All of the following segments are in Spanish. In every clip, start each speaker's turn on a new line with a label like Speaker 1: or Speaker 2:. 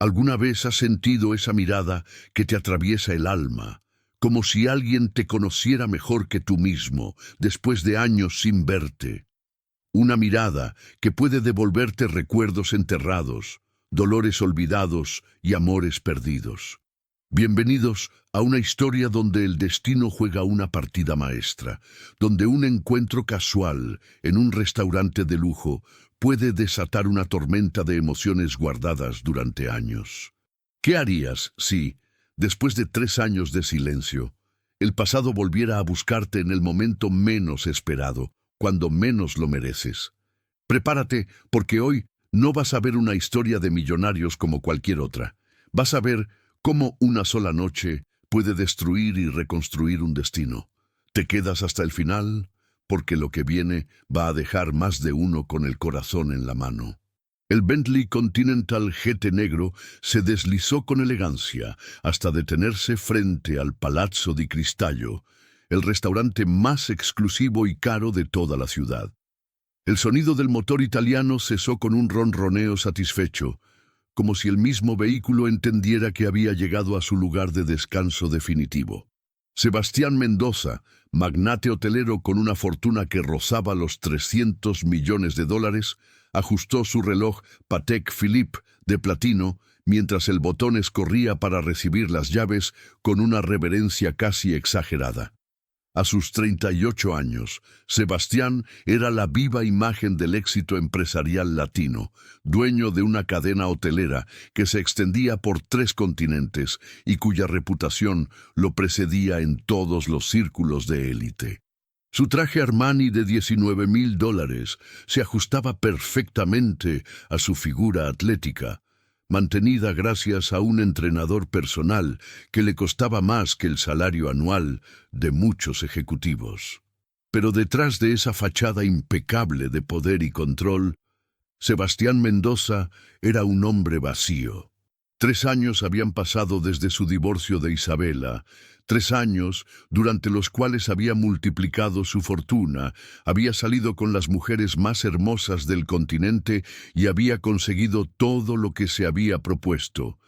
Speaker 1: ¿Alguna vez has sentido esa mirada que te atraviesa el alma, como si alguien te conociera mejor que tú mismo, después de años sin verte? Una mirada que puede devolverte recuerdos enterrados, dolores olvidados y amores perdidos. Bienvenidos a una historia donde el destino juega una partida maestra, donde un encuentro casual en un restaurante de lujo puede desatar una tormenta de emociones guardadas durante años. ¿Qué harías si, después de 3 años de silencio, el pasado volviera a buscarte en el momento menos esperado, cuando menos lo mereces? Prepárate, porque hoy no vas a ver una historia de millonarios como cualquier otra. Vas a ver cómo una sola noche puede destruir y reconstruir un destino. ¿Te quedas hasta el final? Porque lo que viene va a dejar más de uno con el corazón en la mano. El Bentley Continental GT negro se deslizó con elegancia hasta detenerse frente al Palazzo di Cristallo, el restaurante más exclusivo y caro de toda la ciudad. El sonido del motor italiano cesó con un ronroneo satisfecho, como si el mismo vehículo entendiera que había llegado a su lugar de descanso definitivo. Sebastián Mendoza, magnate hotelero con una fortuna que rozaba los $300 millones, ajustó su reloj Patek Philippe de platino mientras el botones corría para recibir las llaves con una reverencia casi exagerada. A sus 38 años, Sebastián era la viva imagen del éxito empresarial latino, dueño de una cadena hotelera que se extendía por 3 continentes y cuya reputación lo precedía en todos los círculos de élite. Su traje Armani de $19,000 se ajustaba perfectamente a su figura atlética, mantenida gracias a un entrenador personal que le costaba más que el salario anual de muchos ejecutivos. Pero detrás de esa fachada impecable de poder y control, Sebastián Mendoza era un hombre vacío. 3 años habían pasado desde su divorcio de Isabela, 3 años durante los cuales había multiplicado su fortuna, había salido con las mujeres más hermosas del continente y había conseguido todo lo que se había propuesto.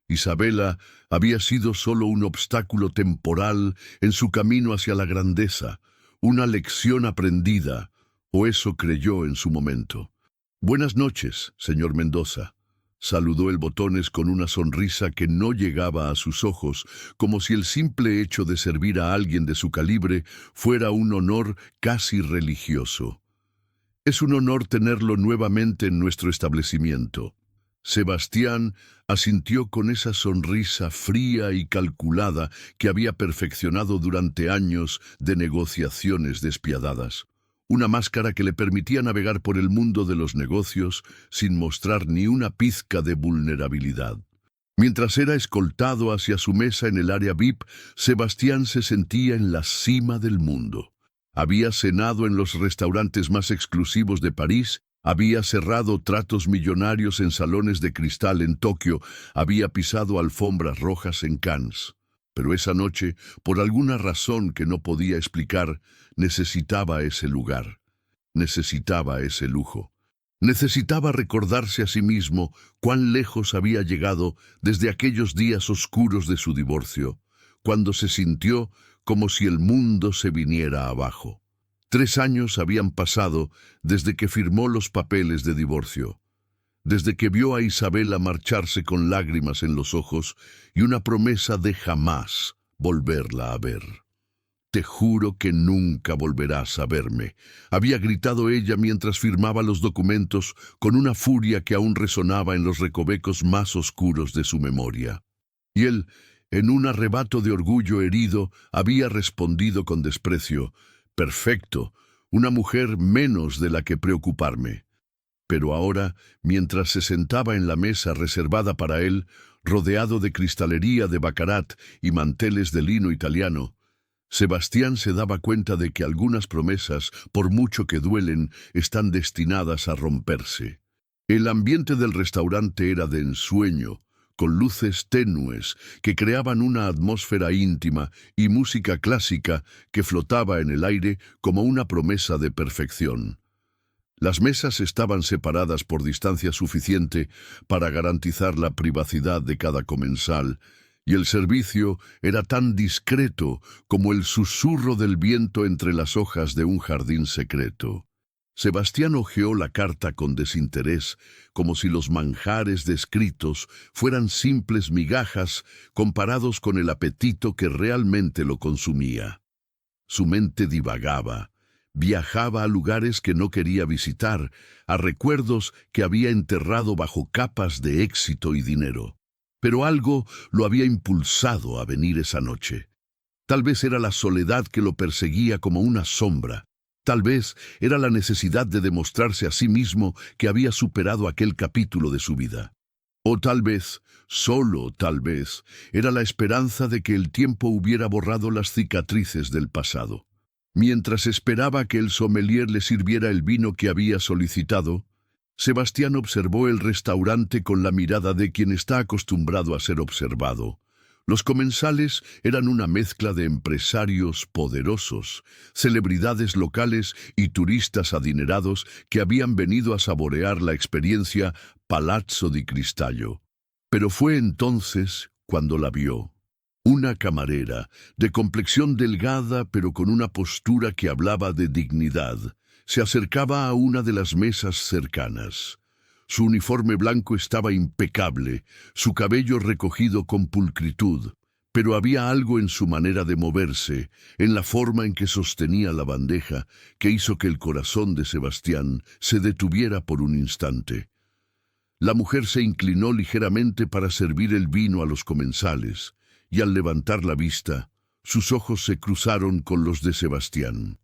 Speaker 1: Isabela había sido solo un obstáculo temporal en su camino hacia la grandeza, una lección aprendida, o eso creyó en su momento. «Buenas noches, señor Mendoza», saludó el botones con una sonrisa que no llegaba a sus ojos, como si el simple hecho de servir a alguien de su calibre fuera un honor casi religioso. «Es un honor tenerlo nuevamente en nuestro establecimiento». Sebastián asintió con esa sonrisa fría y calculada que había perfeccionado durante años de negociaciones despiadadas. Una máscara que le permitía navegar por el mundo de los negocios sin mostrar ni una pizca de vulnerabilidad. Mientras era escoltado hacia su mesa en el área VIP, Sebastián se sentía en la cima del mundo. Había cenado en los restaurantes más exclusivos de París, había cerrado tratos millonarios en salones de cristal en Tokio, había pisado alfombras rojas en Cannes. Pero esa noche, por alguna razón que no podía explicar, necesitaba ese lugar, necesitaba ese lujo. Necesitaba recordarse a sí mismo cuán lejos había llegado desde aquellos días oscuros de su divorcio, cuando se sintió como si el mundo se viniera abajo. 3 años habían pasado desde que firmó los papeles de divorcio, desde que vio a Isabela marcharse con lágrimas en los ojos y una promesa de jamás volverla a ver. «Te juro que nunca volverás a verme», había gritado ella mientras firmaba los documentos con una furia que aún resonaba en los recovecos más oscuros de su memoria. Y él, en un arrebato de orgullo herido, había respondido con desprecio: «Perfecto, una mujer menos de la que preocuparme». Pero ahora, mientras se sentaba en la mesa reservada para él, rodeado de cristalería de baccarat y manteles de lino italiano, Sebastián se daba cuenta de que algunas promesas, por mucho que duelen, están destinadas a romperse. El ambiente del restaurante era de ensueño, con luces tenues que creaban una atmósfera íntima y música clásica que flotaba en el aire como una promesa de perfección. Las mesas estaban separadas por distancia suficiente para garantizar la privacidad de cada comensal, y el servicio era tan discreto como el susurro del viento entre las hojas de un jardín secreto. Sebastián hojeó la carta con desinterés, como si los manjares descritos fueran simples migajas comparados con el apetito que realmente lo consumía. Su mente divagaba, viajaba a lugares que no quería visitar, a recuerdos que había enterrado bajo capas de éxito y dinero. Pero algo lo había impulsado a venir esa noche. Tal vez era la soledad que lo perseguía como una sombra. Tal vez era la necesidad de demostrarse a sí mismo que había superado aquel capítulo de su vida. O tal vez, solo tal vez, era la esperanza de que el tiempo hubiera borrado las cicatrices del pasado. Mientras esperaba que el sommelier le sirviera el vino que había solicitado, Sebastián observó el restaurante con la mirada de quien está acostumbrado a ser observado. Los comensales eran una mezcla de empresarios poderosos, celebridades locales y turistas adinerados que habían venido a saborear la experiencia Palazzo di Cristallo. Pero fue entonces cuando la vio. Una camarera, de complexión delgada pero con una postura que hablaba de dignidad, se acercaba a una de las mesas cercanas. Su uniforme blanco estaba impecable, su cabello recogido con pulcritud, pero había algo en su manera de moverse, en la forma en que sostenía la bandeja, que hizo que el corazón de Sebastián se detuviera por un instante. La mujer se inclinó ligeramente para servir el vino a los comensales, y al levantar la vista, sus ojos se cruzaron con los de Sebastián.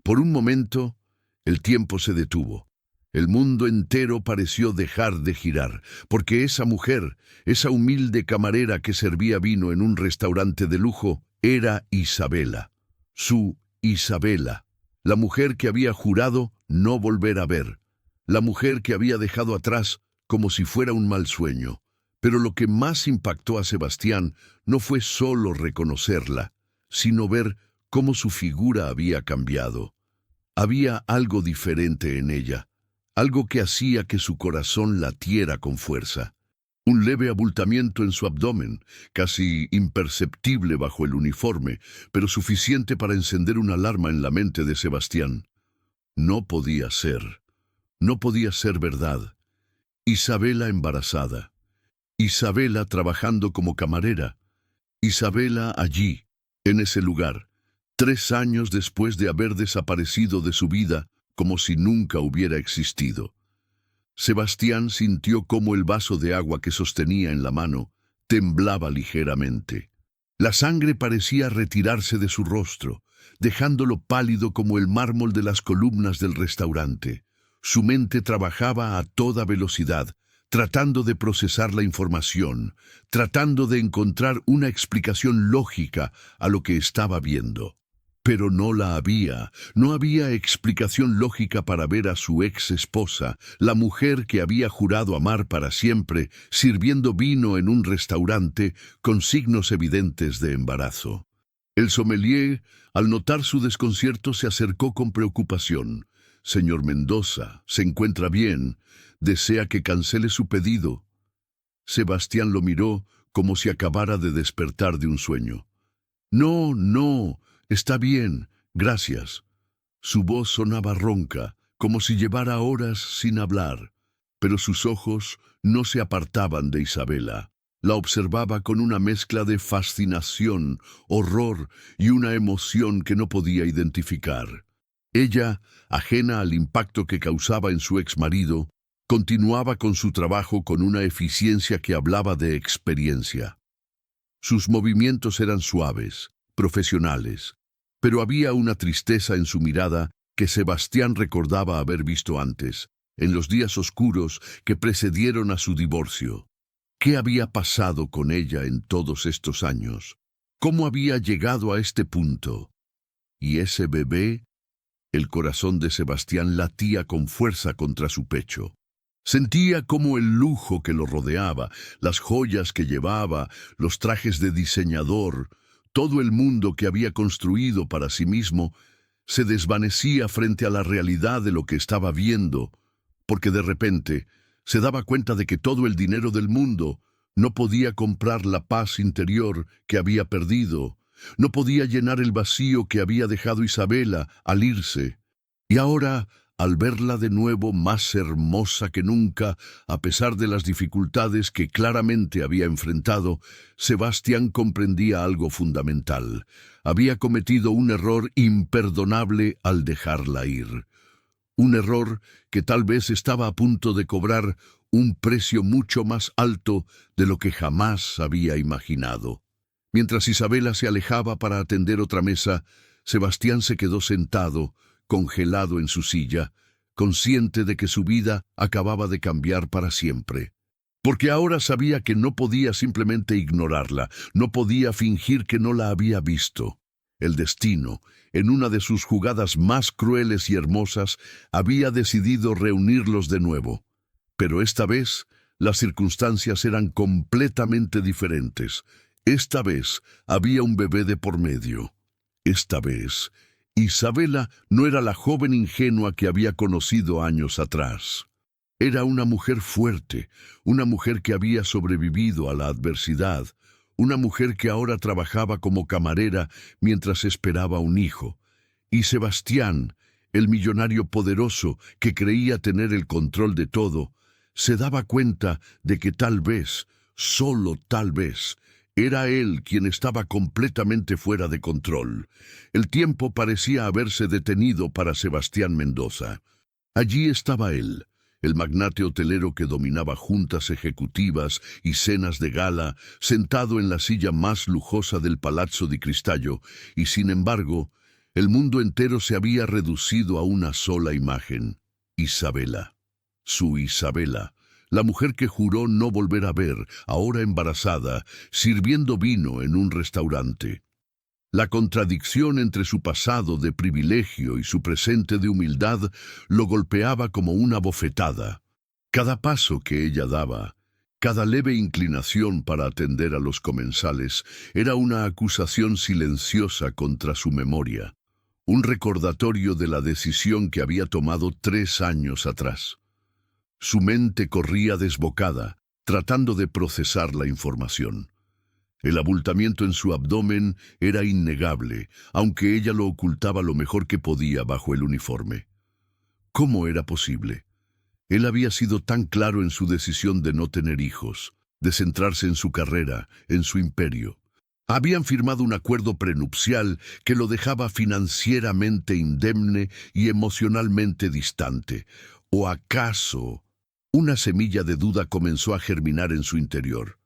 Speaker 1: Por un momento, el tiempo se detuvo. El mundo entero pareció dejar de girar, porque esa mujer, esa humilde camarera que servía vino en un restaurante de lujo, era Isabela. Su Isabela, la mujer que había jurado no volver a ver, la mujer que había dejado atrás como si fuera un mal sueño. Pero lo que más impactó a Sebastián no fue solo reconocerla, sino ver cómo su figura había cambiado. Había algo diferente en ella, algo que hacía que su corazón latiera con fuerza. Un leve abultamiento en su abdomen, casi imperceptible bajo el uniforme, pero suficiente para encender una alarma en la mente de Sebastián. No podía ser verdad. Isabela embarazada. Isabela trabajando como camarera. Isabela allí, en ese lugar, 3 años después de haber desaparecido de su vida como si nunca hubiera existido. Sebastián sintió cómo el vaso de agua que sostenía en la mano temblaba ligeramente. La sangre parecía retirarse de su rostro, dejándolo pálido como el mármol de las columnas del restaurante. Su mente trabajaba a toda velocidad, tratando de procesar la información, tratando de encontrar una explicación lógica a lo que estaba viendo. Pero no había explicación lógica para ver a su ex esposa, la mujer que había jurado amar para siempre, sirviendo vino en un restaurante con signos evidentes de embarazo. El sommelier, al notar su desconcierto, se acercó con preocupación. «Señor Mendoza, ¿se encuentra bien? ¿Desea que cancele su pedido?» Sebastián lo miró como si acabara de despertar de un sueño. No, está bien, gracias». Su voz sonaba ronca, como si llevara horas sin hablar, pero sus ojos no se apartaban de Isabela. La observaba con una mezcla de fascinación, horror y una emoción que no podía identificar. Ella, ajena al impacto que causaba en su exmarido, continuaba con su trabajo con una eficiencia que hablaba de experiencia. Sus movimientos eran suaves, profesionales, pero había una tristeza en su mirada que Sebastián recordaba haber visto antes, en los días oscuros que precedieron a su divorcio. ¿Qué había pasado con ella en todos estos años? ¿Cómo había llegado a este punto? ¿Y ese bebé? El corazón de Sebastián latía con fuerza contra su pecho. Sentía cómo el lujo que lo rodeaba, las joyas que llevaba, los trajes de diseñador, todo el mundo que había construido para sí mismo, se desvanecía frente a la realidad de lo que estaba viendo, porque de repente se daba cuenta de que todo el dinero del mundo no podía comprar la paz interior que había perdido, no podía llenar el vacío que había dejado Isabela al irse. Y ahora, al verla de nuevo más hermosa que nunca, a pesar de las dificultades que claramente había enfrentado, Sebastián comprendía algo fundamental. Había cometido un error imperdonable al dejarla ir. Un error que tal vez estaba a punto de cobrar un precio mucho más alto de lo que jamás había imaginado. Mientras Isabela se alejaba para atender otra mesa, Sebastián se quedó sentado, congelado en su silla, consciente de que su vida acababa de cambiar para siempre. Porque ahora sabía que no podía simplemente ignorarla, no podía fingir que no la había visto. El destino, en una de sus jugadas más crueles y hermosas, había decidido reunirlos de nuevo. Pero esta vez, las circunstancias eran completamente diferentes. Esta vez había un bebé de por medio. Esta vez, Isabela no era la joven ingenua que había conocido años atrás. Era una mujer fuerte, una mujer que había sobrevivido a la adversidad, una mujer que ahora trabajaba como camarera mientras esperaba un hijo. Y Sebastián, el millonario poderoso que creía tener el control de todo, se daba cuenta de que tal vez, solo tal vez, era él quien estaba completamente fuera de control. El tiempo parecía haberse detenido para Sebastián Mendoza. Allí estaba él, el magnate hotelero que dominaba juntas ejecutivas y cenas de gala, sentado en la silla más lujosa del Palazzo di Cristallo, y sin embargo, el mundo entero se había reducido a una sola imagen: Isabela. Su Isabela, la mujer que juró no volver a ver, ahora embarazada, sirviendo vino en un restaurante. La contradicción entre su pasado de privilegio y su presente de humildad lo golpeaba como una bofetada. Cada paso que ella daba, cada leve inclinación para atender a los comensales, era una acusación silenciosa contra su memoria, un recordatorio de la decisión que había tomado 3 años atrás. Su mente corría desbocada, tratando de procesar la información. El abultamiento en su abdomen era innegable, aunque ella lo ocultaba lo mejor que podía bajo el uniforme. ¿Cómo era posible? Él había sido tan claro en su decisión de no tener hijos, de centrarse en su carrera, en su imperio. Habían firmado un acuerdo prenupcial que lo dejaba financieramente indemne y emocionalmente distante. ¿O acaso una semilla de duda comenzó a germinar en su interior?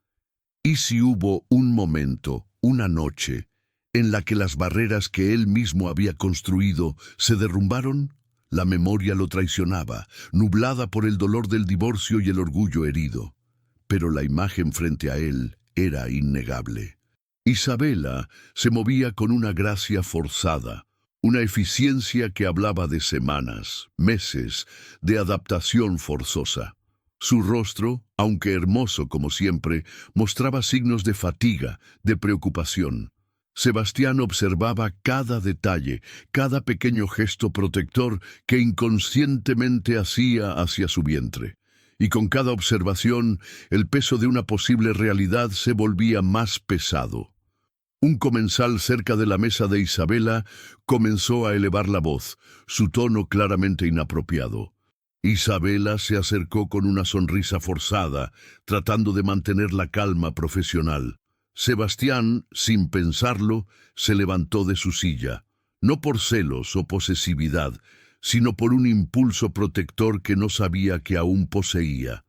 Speaker 1: ¿Y si hubo un momento, una noche, en la que las barreras que él mismo había construido se derrumbaron? La memoria lo traicionaba, nublada por el dolor del divorcio y el orgullo herido. Pero la imagen frente a él era innegable. Isabela se movía con una gracia forzada, una eficiencia que hablaba de semanas, meses, de adaptación forzosa. Su rostro, aunque hermoso como siempre, mostraba signos de fatiga, de preocupación. Sebastián observaba cada detalle, cada pequeño gesto protector que inconscientemente hacía hacia su vientre. Y con cada observación, el peso de una posible realidad se volvía más pesado. Un comensal cerca de la mesa de Isabela comenzó a elevar la voz, su tono claramente inapropiado. Isabela se acercó con una sonrisa forzada, tratando de mantener la calma profesional. Sebastián, sin pensarlo, se levantó de su silla, no por celos o posesividad, sino por un impulso protector que no sabía que aún poseía.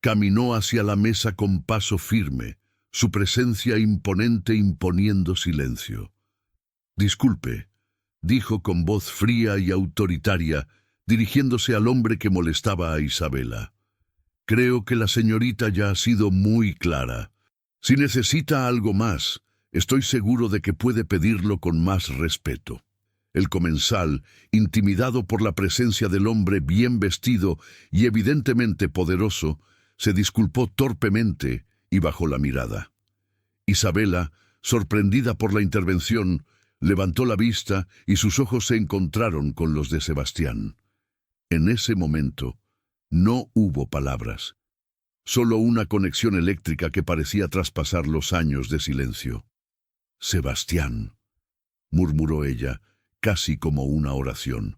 Speaker 1: Caminó hacia la mesa con paso firme, su presencia imponente imponiendo silencio. «Disculpe», dijo con voz fría y autoritaria, dirigiéndose al hombre que molestaba a Isabela. «Creo que la señorita ya ha sido muy clara. Si necesita algo más, estoy seguro de que puede pedirlo con más respeto». El comensal, intimidado por la presencia del hombre bien vestido y evidentemente poderoso, se disculpó torpemente y bajó la mirada. Isabela, sorprendida por la intervención, Levantó la vista y sus ojos se encontraron con los de Sebastián. En ese momento, no hubo palabras, solo una conexión eléctrica que parecía traspasar los años de silencio. «Sebastián», murmuró ella, casi como una oración.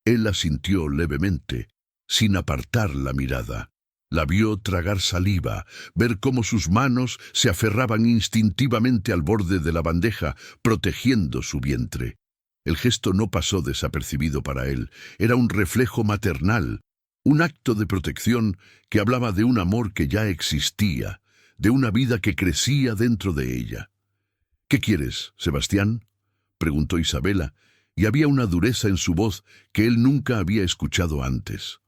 Speaker 1: Él asintió levemente, sin apartar la mirada. La vio tragar saliva, ver cómo sus manos se aferraban instintivamente al borde de la bandeja, protegiendo su vientre. El gesto no pasó desapercibido para él. Era un reflejo maternal, un acto de protección que hablaba de un amor que ya existía, de una vida que crecía dentro de ella. «¿Qué quieres, Sebastián?», preguntó Isabela, y había una dureza en su voz que él nunca había escuchado antes.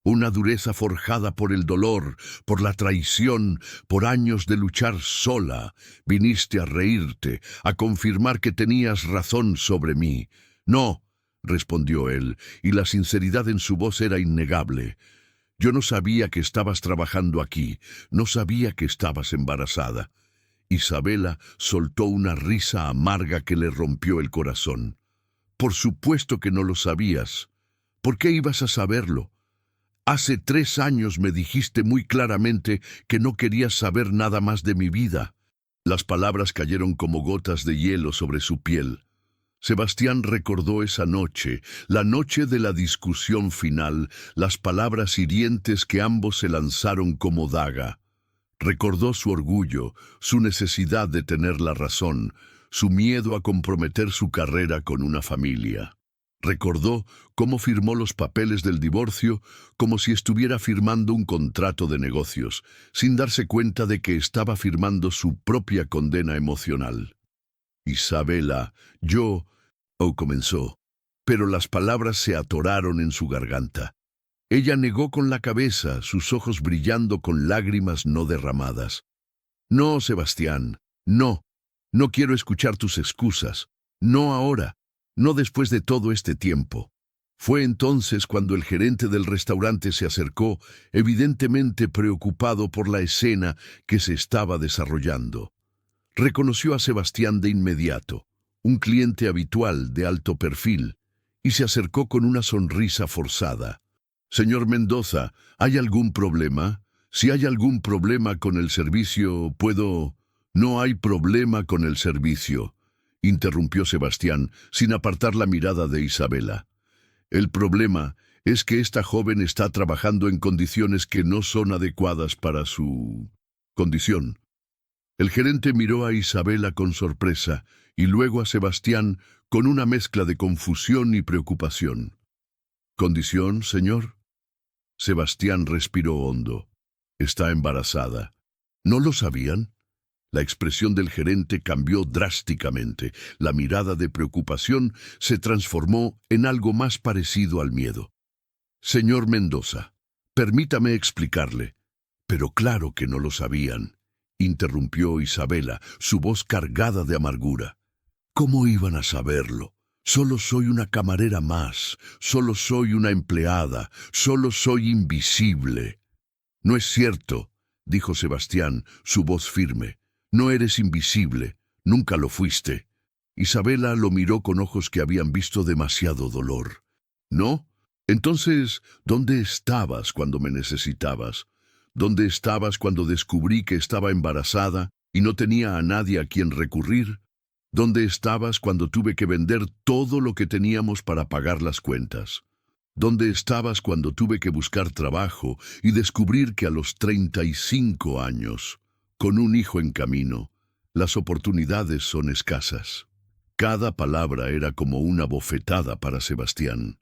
Speaker 1: Una dureza forjada por el dolor, por la traición, por años de luchar sola. «Viniste a reírte, a confirmar que tenías razón sobre mí». «No», respondió él, y la sinceridad en su voz era innegable. «Yo no sabía que estabas trabajando aquí, no sabía que estabas embarazada». Isabela soltó una risa amarga que le rompió el corazón. «Por supuesto que no lo sabías. ¿Por qué ibas a saberlo? Hace 3 años me dijiste muy claramente que no querías saber nada más de mi vida». Las palabras cayeron como gotas de hielo sobre su piel. Sebastián recordó esa noche, la noche de la discusión final, las palabras hirientes que ambos se lanzaron como daga. Recordó su orgullo, su necesidad de tener la razón, su miedo a comprometer su carrera con una familia. Recordó cómo firmó los papeles del divorcio como si estuviera firmando un contrato de negocios, sin darse cuenta de que estaba firmando su propia condena emocional. «Isabela, comenzó, pero las palabras se atoraron en su garganta. Ella negó con la cabeza, sus ojos brillando con lágrimas no derramadas. «No, Sebastián, no. No quiero escuchar tus excusas. No ahora. No después de todo este tiempo». Fue entonces cuando el gerente del restaurante se acercó, evidentemente preocupado por la escena que se estaba desarrollando. Reconoció a Sebastián de inmediato, un cliente habitual de alto perfil, y se acercó con una sonrisa forzada. «Señor Mendoza, ¿hay algún problema? Si hay algún problema con el servicio, puedo...». «No hay problema con el servicio», interrumpió Sebastián, sin apartar la mirada de Isabela. «El problema es que esta joven está trabajando en condiciones que no son adecuadas para su condición». El gerente miró a Isabela con sorpresa y luego a Sebastián con una mezcla de confusión y preocupación. «¿Condición, señor?». Sebastián respiró hondo. «Está embarazada». «¿No lo sabían?». La expresión del gerente cambió drásticamente. La mirada de preocupación se transformó en algo más parecido al miedo. «Señor Mendoza, permítame explicarle». «Pero claro que no lo sabían», interrumpió Isabela, su voz cargada de amargura. «¿Cómo iban a saberlo? Solo soy una camarera más, solo soy una empleada, solo soy invisible». «No es cierto», dijo Sebastián, su voz firme. «No eres invisible, nunca lo fuiste». Isabela lo miró con ojos que habían visto demasiado dolor. «¿No? Entonces, ¿dónde estabas cuando me necesitabas? ¿Dónde estabas cuando descubrí que estaba embarazada y no tenía a nadie a quien recurrir? ¿Dónde estabas cuando tuve que vender todo lo que teníamos para pagar las cuentas? ¿Dónde estabas cuando tuve que buscar trabajo y descubrir que a los 35 años, con un hijo en camino, las oportunidades son escasas?» Cada palabra era como una bofetada para Sebastián.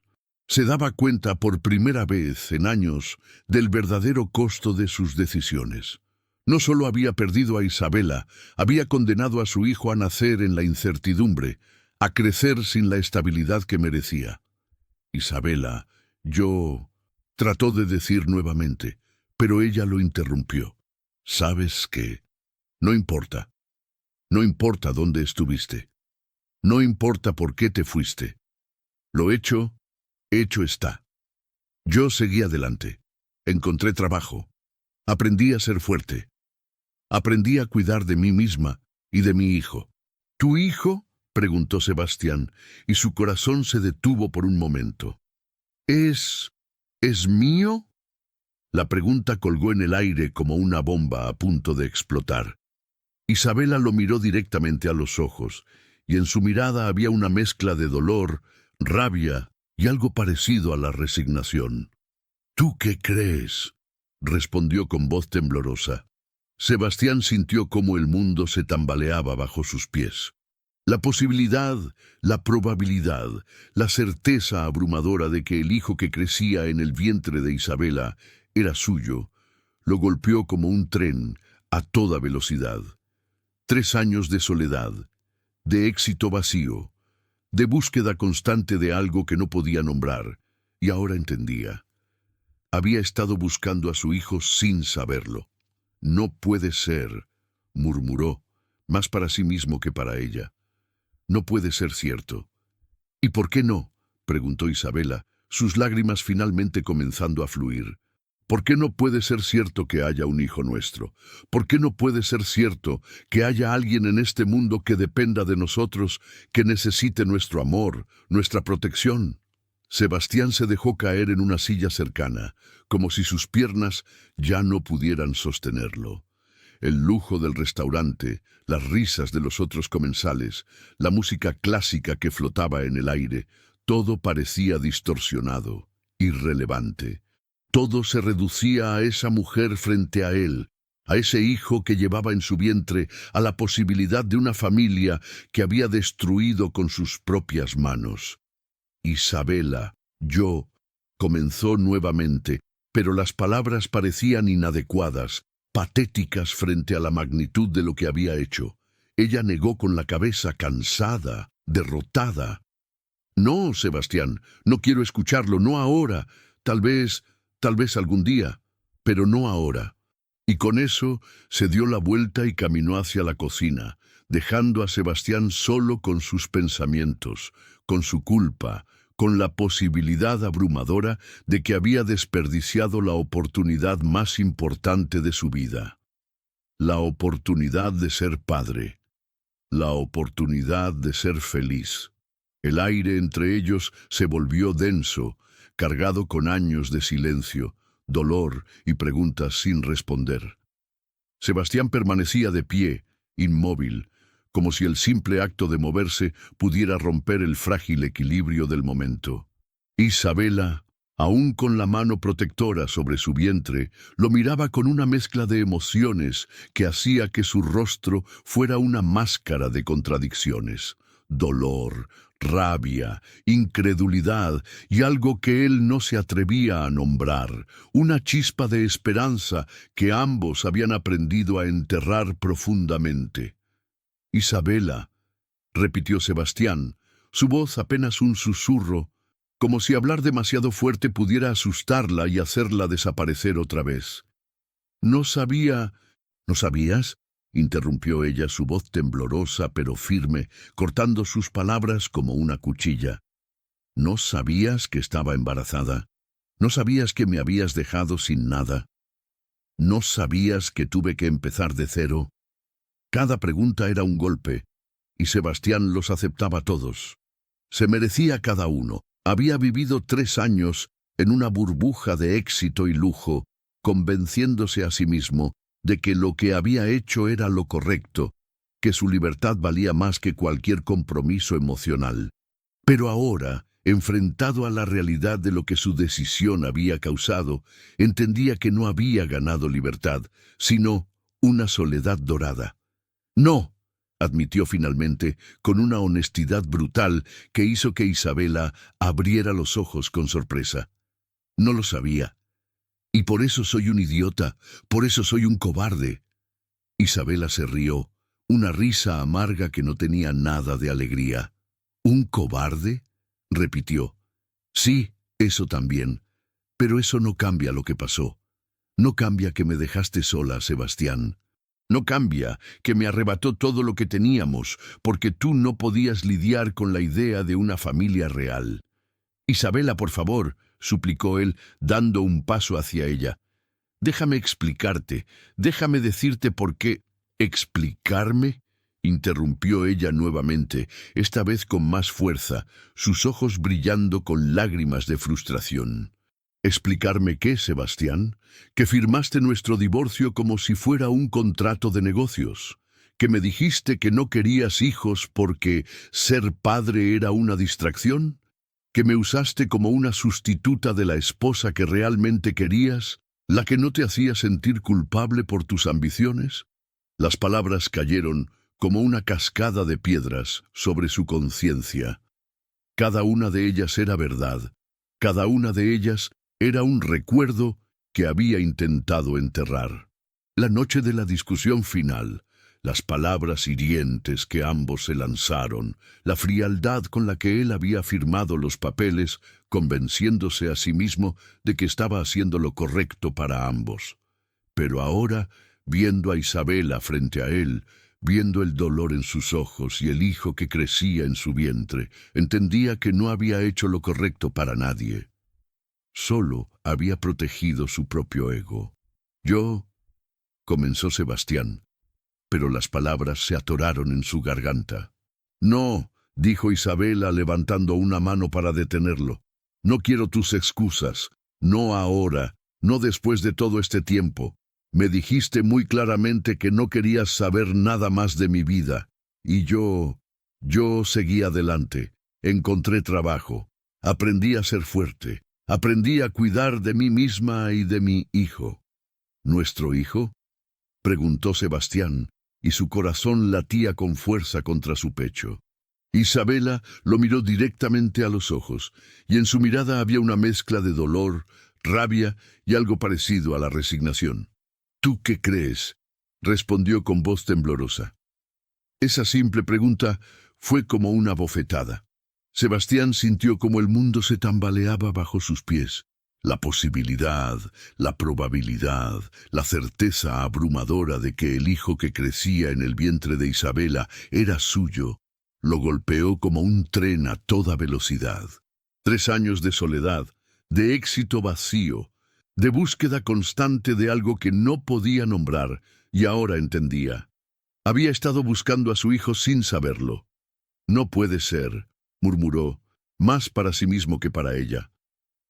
Speaker 1: Se daba cuenta por primera vez en años del verdadero costo de sus decisiones. No solo había perdido a Isabela, había condenado a su hijo a nacer en la incertidumbre, a crecer sin la estabilidad que merecía. «Isabela, trató de decir nuevamente, pero ella lo interrumpió. «¿Sabes qué? No importa. No importa dónde estuviste. No importa por qué te fuiste. Lo hecho está. Yo seguí adelante. Encontré trabajo. Aprendí a ser fuerte. Aprendí a cuidar de mí misma y de mi hijo». «¿Tu hijo?», preguntó Sebastián, y su corazón se detuvo por un momento. ¿Es mío? La pregunta colgó en el aire como una bomba a punto de explotar. Isabela lo miró directamente a los ojos, y en su mirada había una mezcla de dolor, rabia y algo parecido a la resignación. ¿Tú qué crees?, respondió con voz temblorosa. Sebastián sintió cómo el mundo se tambaleaba bajo sus pies. La posibilidad, la probabilidad, la certeza abrumadora de que el hijo que crecía en el vientre de Isabela era suyo, lo golpeó como un tren a toda velocidad. 3 años de soledad, de éxito vacío, de búsqueda constante de algo que no podía nombrar, y ahora entendía. Había estado buscando a su hijo sin saberlo. No puede ser, murmuró, más para sí mismo que para ella. No puede ser cierto. ¿Y por qué no?, preguntó Isabela, sus lágrimas finalmente comenzando a fluir. ¿Por qué no puede ser cierto que haya un hijo nuestro? ¿Por qué no puede ser cierto que haya alguien en este mundo que dependa de nosotros, que necesite nuestro amor, nuestra protección? Sebastián se dejó caer en una silla cercana, como si sus piernas ya no pudieran sostenerlo. El lujo del restaurante, las risas de los otros comensales, la música clásica que flotaba en el aire, todo parecía distorsionado, irrelevante. Todo se reducía a esa mujer frente a él, a ese hijo que llevaba en su vientre, a la posibilidad de una familia que había destruido con sus propias manos. Isabela, yo, comenzó nuevamente, pero las palabras parecían inadecuadas, patéticas frente a la magnitud de lo que había hecho. Ella negó con la cabeza, cansada, derrotada. No, Sebastián, no quiero escucharlo, no ahora. Tal vez algún día, pero no ahora. Y con eso se dio la vuelta y caminó hacia la cocina, dejando a Sebastián solo con sus pensamientos, con su culpa, con la posibilidad abrumadora de que había desperdiciado la oportunidad más importante de su vida. La oportunidad de ser padre. La oportunidad de ser feliz. El aire entre ellos se volvió denso, cargado con años de silencio, dolor y preguntas sin responder. Sebastián permanecía de pie, inmóvil, como si el simple acto de moverse pudiera romper el frágil equilibrio del momento. Isabela, aún con la mano protectora sobre su vientre, lo miraba con una mezcla de emociones que hacía que su rostro fuera una máscara de contradicciones. Dolor, rabia, incredulidad y algo que él no se atrevía a nombrar, una chispa de esperanza que ambos habían aprendido a enterrar profundamente. Isabela, repitió Sebastián, su voz apenas un susurro, como si hablar demasiado fuerte pudiera asustarla y hacerla desaparecer otra vez. No sabía... ¿No sabías?, interrumpió ella, su voz temblorosa pero firme, cortando sus palabras como una cuchilla. ¿No sabías que estaba embarazada? ¿No sabías que me habías dejado sin nada? ¿No sabías que tuve que empezar de cero? Cada pregunta era un golpe, y Sebastián los aceptaba todos. Se merecía cada uno. Había vivido 3 años en una burbuja de éxito y lujo, convenciéndose a sí mismo de que lo que había hecho era lo correcto, que su libertad valía más que cualquier compromiso emocional. Pero ahora, enfrentado a la realidad de lo que su decisión había causado, entendía que no había ganado libertad, sino una soledad dorada. «No», admitió finalmente, con una honestidad brutal que hizo que Isabela abriera los ojos con sorpresa. «No lo sabía. Y por eso soy un idiota, por eso soy un cobarde». Isabela se rió, una risa amarga que no tenía nada de alegría. «¿Un cobarde?», repitió. «Sí, eso también. Pero eso no cambia lo que pasó. No cambia que me dejaste sola, Sebastián. No cambia que me arrebató todo lo que teníamos, porque tú no podías lidiar con la idea de una familia real». «Isabela, por favor», suplicó él, dando un paso hacia ella. «Déjame explicarte, déjame decirte por qué». «¿Explicarme?», interrumpió ella nuevamente, esta vez con más fuerza, sus ojos brillando con lágrimas de frustración. ¿Explicarme qué, Sebastián? Que firmaste nuestro divorcio como si fuera un contrato de negocios. Que me dijiste que no querías hijos porque ser padre era una distracción. Que me usaste como una sustituta de la esposa que realmente querías, la que no te hacía sentir culpable por tus ambiciones. Las palabras cayeron como una cascada de piedras sobre su conciencia. Cada una de ellas era verdad, cada una de ellas era un recuerdo que había intentado enterrar. La noche de la discusión final, las palabras hirientes que ambos se lanzaron, la frialdad con la que él había firmado los papeles, convenciéndose a sí mismo de que estaba haciendo lo correcto para ambos. Pero ahora, viendo a Isabela frente a él, viendo el dolor en sus ojos y el hijo que crecía en su vientre, entendía que no había hecho lo correcto para nadie. Solo había protegido su propio ego. Yo, comenzó Sebastián, pero las palabras se atoraron en su garganta. No, dijo Isabela levantando una mano para detenerlo. No quiero tus excusas, no ahora, no después de todo este tiempo. Me dijiste muy claramente que no querías saber nada más de mi vida. Y yo seguí adelante. Encontré trabajo. Aprendí a ser fuerte. Aprendí a cuidar de mí misma y de mi hijo. ¿Nuestro hijo?, preguntó Sebastián, y su corazón latía con fuerza contra su pecho. Isabela lo miró directamente a los ojos, y en su mirada había una mezcla de dolor, rabia y algo parecido a la resignación. ¿Tú qué crees?, respondió con voz temblorosa. Esa simple pregunta fue como una bofetada. Sebastián sintió como el mundo se tambaleaba bajo sus pies. La posibilidad, la probabilidad, la certeza abrumadora de que el hijo que crecía en el vientre de Isabela era suyo, lo golpeó como un tren a toda velocidad. 3 años de soledad, de éxito vacío, de búsqueda constante de algo que no podía nombrar, y ahora entendía. Había estado buscando a su hijo sin saberlo. No puede ser, murmuró, más para sí mismo que para ella.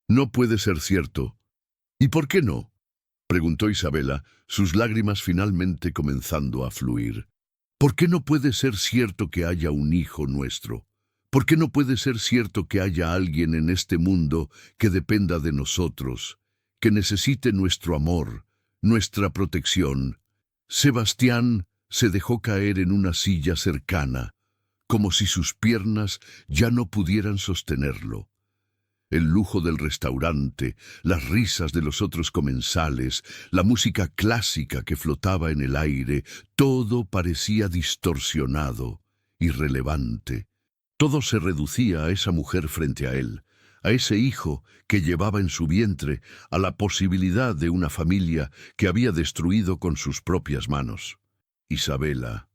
Speaker 1: No puede ser cierto. ¿Y por qué no?, preguntó Isabela, sus lágrimas finalmente comenzando a fluir. ¿Por qué no puede ser cierto que haya un hijo nuestro? ¿Por qué no puede ser cierto que haya alguien en este mundo que dependa de nosotros, que necesite nuestro amor, nuestra protección? Sebastián se dejó caer en una silla cercana, como si sus piernas ya no pudieran sostenerlo. El lujo del restaurante, las risas de los otros comensales, la música clásica que flotaba en el aire, todo parecía distorsionado, irrelevante. Todo se reducía a esa mujer frente a él, a ese hijo que llevaba en su vientre, a la posibilidad de una familia que había destruido con sus propias manos. Isabela,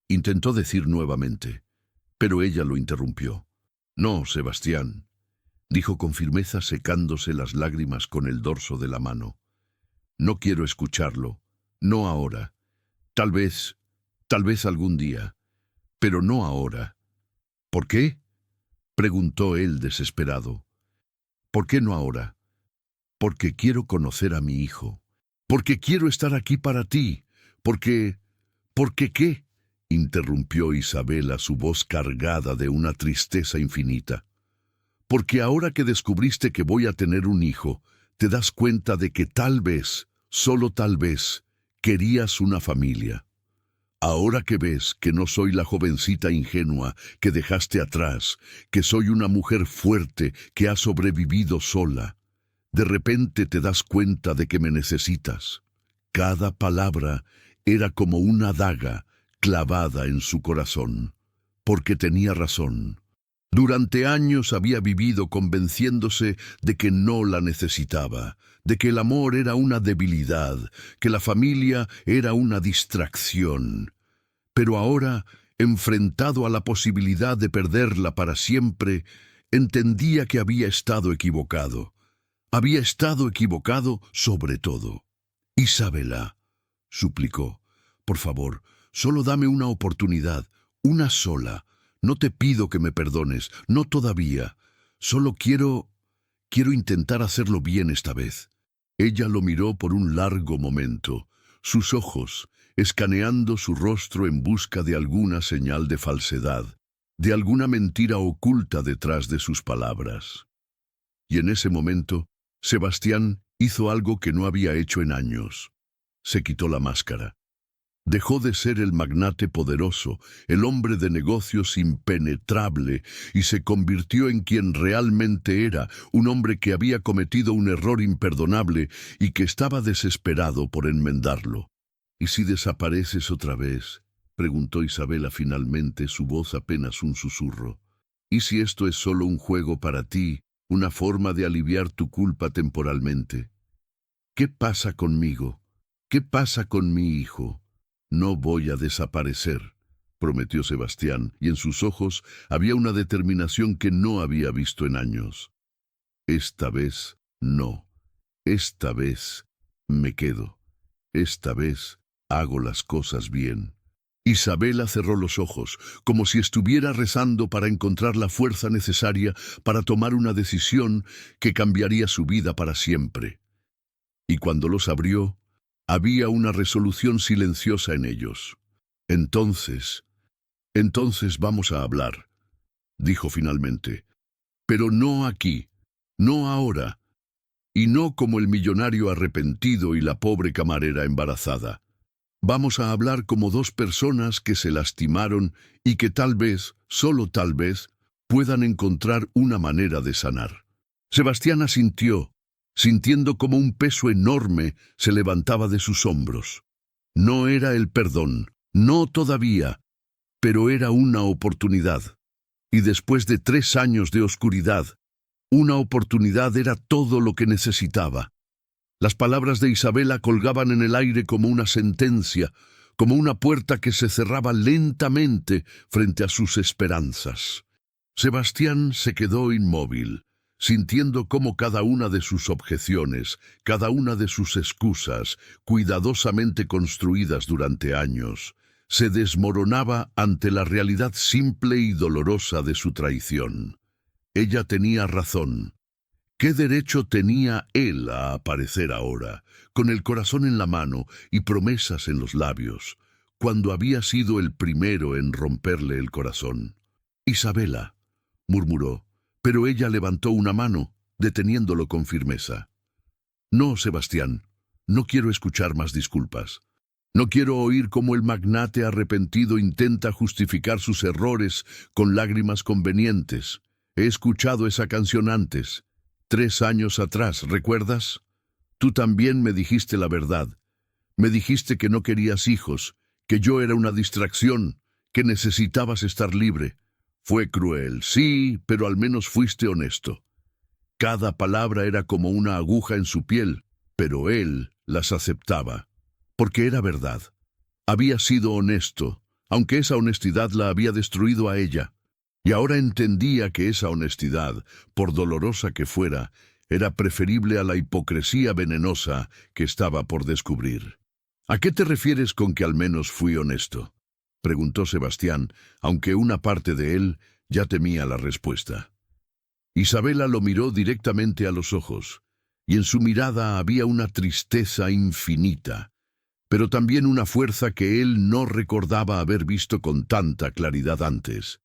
Speaker 1: intentó decir nuevamente, pero ella lo interrumpió. No, Sebastián, dijo con firmeza secándose las lágrimas con el dorso de la mano. No quiero escucharlo, no ahora. Tal vez algún día, pero no ahora. ¿Por qué?, preguntó él desesperado. ¿Por qué no ahora? Porque quiero conocer a mi hijo. Porque quiero estar aquí para ti. ¿Por qué qué?, interrumpió Isabela, su voz cargada de una tristeza infinita. Porque ahora que descubriste que voy a tener un hijo, te das cuenta de que tal vez, solo tal vez, querías una familia. Ahora que ves que no soy la jovencita ingenua que dejaste atrás, que soy una mujer fuerte que ha sobrevivido sola, de repente te das cuenta de que me necesitas. Cada palabra era como una daga clavada en su corazón, porque tenía razón. Durante años había vivido convenciéndose de que no la necesitaba, de que el amor era una debilidad, que la familia era una distracción. Pero ahora, enfrentado a la posibilidad de perderla para siempre, entendía que había estado equivocado. Había estado equivocado sobre todo. Isabela, suplicó, por favor, Solo dame una oportunidad, una sola. No te pido que me perdones, no todavía. Solo quiero intentar hacerlo bien esta vez. Ella lo miró por un largo momento, sus ojos, escaneando su rostro en busca de alguna señal de falsedad, de alguna mentira oculta detrás de sus palabras. Y en ese momento, Sebastián hizo algo que no había hecho en años. Se quitó la máscara. Dejó de ser el magnate poderoso, el hombre de negocios impenetrable, y se convirtió en quien realmente era, un hombre que había cometido un error imperdonable y que estaba desesperado por enmendarlo. ¿Y si desapareces otra vez?, preguntó Isabela finalmente, su voz apenas un susurro. ¿Y si esto es solo un juego para ti, una forma de aliviar tu culpa temporalmente? ¿Qué pasa conmigo? ¿Qué pasa con mi hijo? No voy a desaparecer, prometió Sebastián, y en sus ojos había una determinación que no había visto en años. Esta vez no. Esta vez me quedo. Esta vez hago las cosas bien. Isabela cerró los ojos, como si estuviera rezando para encontrar la fuerza necesaria para tomar una decisión que cambiaría su vida para siempre. Y cuando los abrió, había una resolución silenciosa en ellos. Entonces vamos a hablar, dijo finalmente. Pero no aquí, no ahora, y no como el millonario arrepentido y la pobre camarera embarazada. Vamos a hablar como dos personas que se lastimaron y que tal vez, solo tal vez, puedan encontrar una manera de sanar. Sebastián asintió, sintiendo como un peso enorme se levantaba de sus hombros. No era el perdón, no todavía, pero era una oportunidad. Y después de 3 años de oscuridad, una oportunidad era todo lo que necesitaba. Las palabras de Isabela colgaban en el aire como una sentencia, como una puerta que se cerraba lentamente frente a sus esperanzas. Sebastián se quedó inmóvil, sintiendo cómo cada una de sus objeciones, cada una de sus excusas, cuidadosamente construidas durante años, se desmoronaba ante la realidad simple y dolorosa de su traición. Ella tenía razón. ¿Qué derecho tenía él a aparecer ahora, con el corazón en la mano y promesas en los labios, cuando había sido el primero en romperle el corazón? «Isabela», murmuró, pero ella levantó una mano, deteniéndolo con firmeza. «No, Sebastián, no quiero escuchar más disculpas. No quiero oír cómo el magnate arrepentido intenta justificar sus errores con lágrimas convenientes. He escuchado esa canción antes. 3 años atrás, ¿recuerdas? Tú también me dijiste la verdad. Me dijiste que no querías hijos, que yo era una distracción, que necesitabas estar libre. Fue cruel, sí, pero al menos fuiste honesto. Cada palabra era como una aguja en su piel, pero él las aceptaba, porque era verdad. Había sido honesto, aunque esa honestidad la había destruido a ella. Y ahora entendía que esa honestidad, por dolorosa que fuera, era preferible a la hipocresía venenosa que estaba por descubrir. «¿A qué te refieres con que al menos fui honesto?», preguntó Sebastián, aunque una parte de él ya temía la respuesta. Isabela lo miró directamente a los ojos, y en su mirada había una tristeza infinita, pero también una fuerza que él no recordaba haber visto con tanta claridad antes.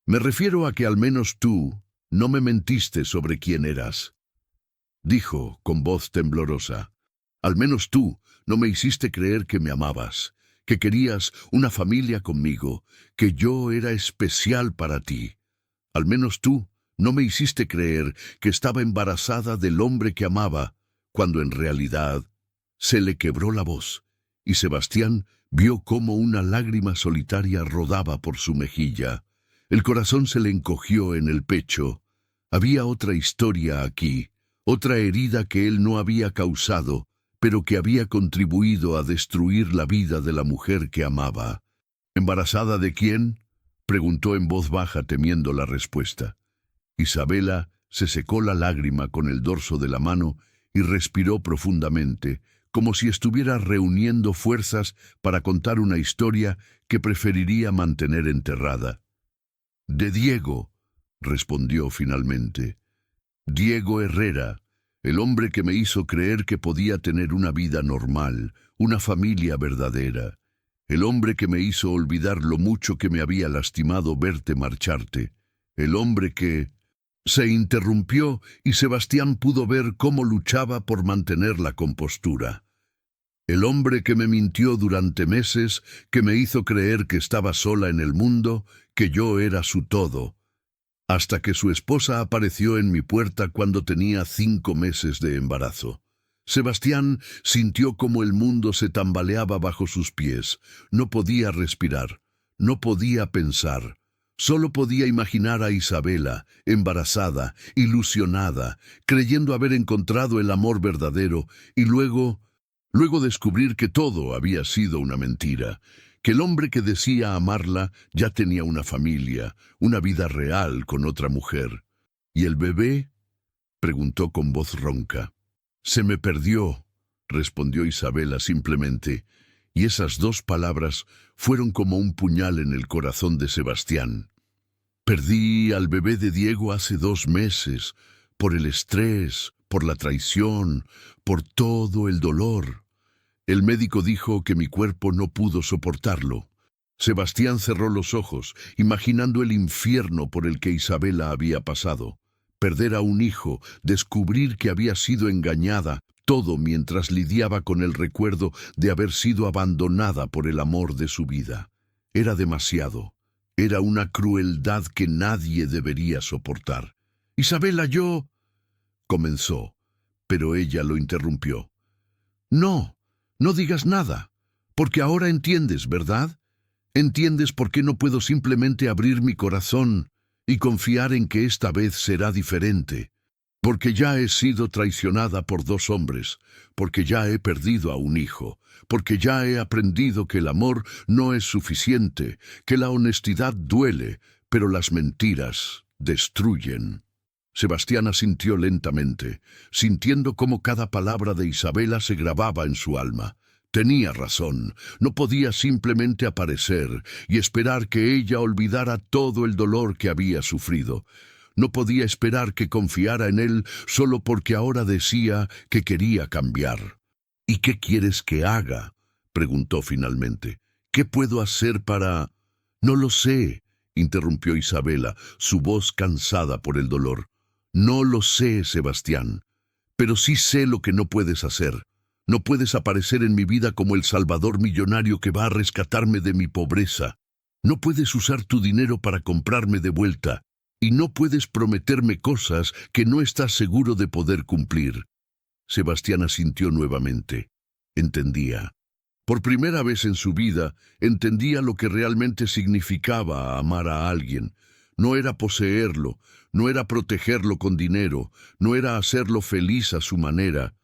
Speaker 1: «Me refiero a que al menos tú no me mentiste sobre quién eras», dijo con voz temblorosa. «Al menos tú no me hiciste creer que me amabas, que querías una familia conmigo, que yo era especial para ti. Al menos tú no me hiciste creer que estaba embarazada del hombre que amaba, cuando en realidad…». Se le quebró la voz, y Sebastián vio cómo una lágrima solitaria rodaba por su mejilla. El corazón se le encogió en el pecho. Había otra historia aquí, otra herida que él no había causado, pero que había contribuido a destruir la vida de la mujer que amaba. «¿Embarazada de quién?», preguntó en voz baja, temiendo la respuesta. Isabela se secó la lágrima con el dorso de la mano y respiró profundamente, como si estuviera reuniendo fuerzas para contar una historia que preferiría mantener enterrada. «De Diego», respondió finalmente. «Diego Herrera, el hombre que me hizo creer que podía tener una vida normal, una familia verdadera. El hombre que me hizo olvidar lo mucho que me había lastimado verte marcharte. El hombre que...» Se interrumpió y Sebastián pudo ver cómo luchaba por mantener la compostura. «El hombre que me mintió durante meses, que me hizo creer que estaba sola en el mundo, que yo era su todo, hasta que su esposa apareció en mi puerta cuando tenía 5 meses de embarazo». Sebastián sintió como el mundo se tambaleaba bajo sus pies. No podía respirar, no podía pensar. Solo podía imaginar a Isabela, embarazada, ilusionada, creyendo haber encontrado el amor verdadero, y luego descubrir que todo había sido una mentira, que el hombre que decía amarla ya tenía una familia, una vida real con otra mujer. «¿Y el bebé?», preguntó con voz ronca. «Se me perdió», respondió Isabela simplemente, y esas 2 palabras fueron como un puñal en el corazón de Sebastián. «Perdí al bebé de Diego hace 2 meses, por el estrés, por la traición, por todo el dolor. El médico dijo que mi cuerpo no pudo soportarlo». Sebastián cerró los ojos, imaginando el infierno por el que Isabela había pasado. Perder a un hijo, descubrir que había sido engañada, todo mientras lidiaba con el recuerdo de haber sido abandonada por el amor de su vida. Era demasiado. Era una crueldad que nadie debería soportar. «Isabela, yo...», comenzó, pero ella lo interrumpió. «No, no digas nada, porque ahora entiendes, ¿verdad? Entiendes por qué no puedo simplemente abrir mi corazón y confiar en que esta vez será diferente. Porque ya he sido traicionada por 2 hombres, porque ya he perdido a un hijo, porque ya he aprendido que el amor no es suficiente, que la honestidad duele, pero las mentiras destruyen». Sebastián asintió lentamente, sintiendo cómo cada palabra de Isabela se grababa en su alma. Tenía razón, no podía simplemente aparecer y esperar que ella olvidara todo el dolor que había sufrido. No podía esperar que confiara en él solo porque ahora decía que quería cambiar. «¿Y qué quieres que haga?», preguntó finalmente. «¿Qué puedo hacer para...?» «No lo sé», interrumpió Isabela, su voz cansada por el dolor. «No lo sé, Sebastián, pero sí sé lo que no puedes hacer. No puedes aparecer en mi vida como el salvador millonario que va a rescatarme de mi pobreza. No puedes usar tu dinero para comprarme de vuelta. Y no puedes prometerme cosas que no estás seguro de poder cumplir». Sebastián asintió nuevamente. Entendía. Por primera vez en su vida, entendía lo que realmente significaba amar a alguien. No era poseerlo, no era protegerlo con dinero, no era hacerlo feliz a su manera.